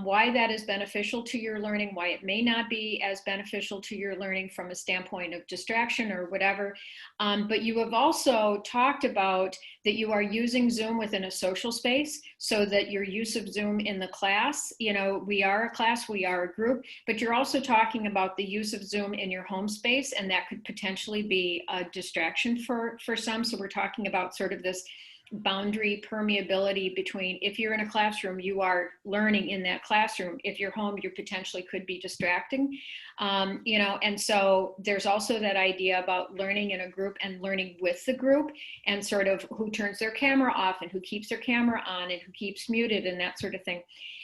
why that is beneficial to your learning, why it may not be as beneficial to your learning from a standpoint of distraction or whatever. But you have also talked about that you are using Zoom within a social space, so that your use of Zoom in the class, you know, we are a class, we are a group, but you're also talking about the use of Zoom in your home space, and that could potentially be a distraction for some. So we're talking about sort of this boundary permeability between, if you're in a classroom, you are learning in that classroom. If you're home, you potentially could be distracting, you know, and so there's also that idea about learning in a group and learning with the group, and sort of who turns their camera off and who keeps their camera on and who keeps muted and that sort of thing.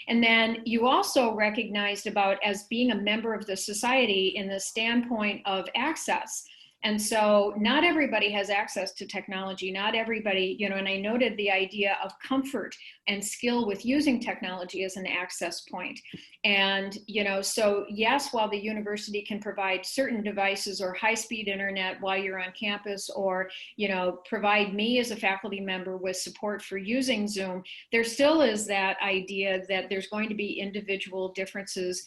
And then you also recognized about as being a member of the society in the standpoint of access. And so not everybody has access to technology, not everybody, you know, and I noted the idea of comfort and skill with using technology as an access point. And, you know, so yes, while the university can provide certain devices or high-speed internet while you're on campus, or, you know, provide me as a faculty member with support for using Zoom, there still is that idea that there's going to be individual differences,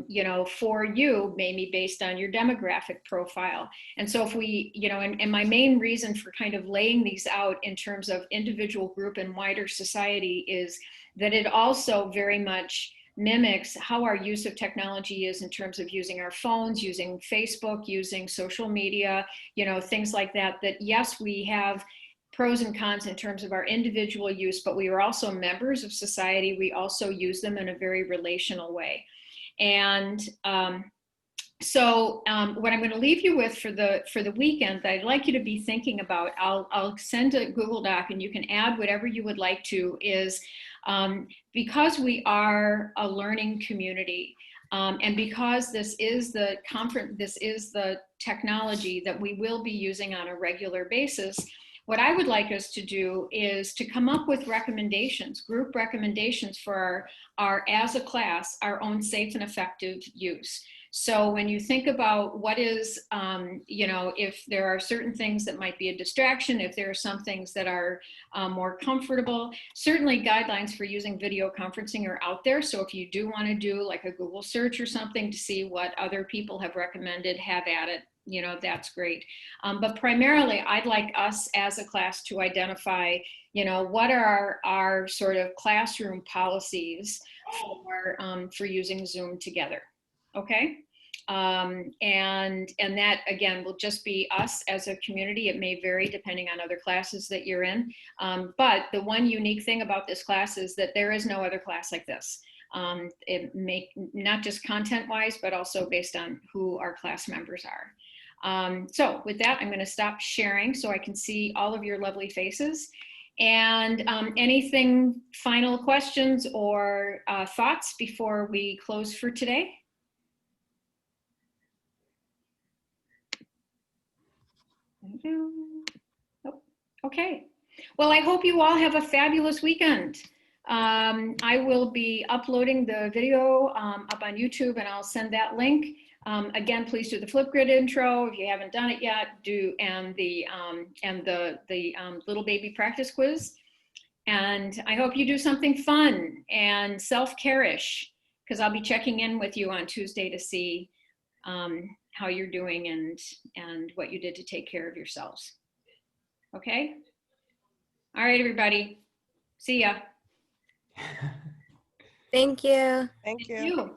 you know, for you, maybe based on your demographic profile. And so if we, you know, and my main reason for kind of laying these out in terms of individual, group, and wider society is that it also very much mimics how our use of technology is in terms of using our phones, using Facebook, using social media, you know, things like that, that yes, we have pros and cons in terms of our individual use, but we are also members of society. We also use them in a very relational way. And so what I'm going to leave you with for the weekend that I'd like you to be thinking about, I'll send a Google Doc and you can add whatever you would like to, is because we are a learning community, and because this is the conference, this is the technology that we will be using on a regular basis, what I would like us to do is to come up with recommendations, group recommendations for our as a class, our own safe and effective use. So when you think about what is, you know, if there are certain things that might be a distraction, if there are some things that are more comfortable, certainly guidelines for using video conferencing are out there. So if you do want to do like a Google search or something to see what other people have recommended, have at it. You know, that's great. But primarily, I'd like us as a class to identify, you know, what are our sort of classroom policies for using Zoom together. Okay. And that again will just be us as a community. It may vary depending on other classes that you're in. But the one unique thing about this class is that there is no other class like this. It may not just content wise, but also based on who our class members are. So with that, I'm going to stop sharing so I can see all of your lovely faces. And anything, final questions or thoughts before we close for today? Nope. Okay. Well, I hope you all have a fabulous weekend. I will be uploading the video up on YouTube, and I'll send that link. Again, please do the Flipgrid intro if you haven't done it yet. And the little baby practice quiz. And I hope you do something fun and self-care-ish, because I'll be checking in with you on Tuesday to see how you're doing and what you did to take care of yourselves. Okay? All right, everybody. See ya. Thank you. Thank you.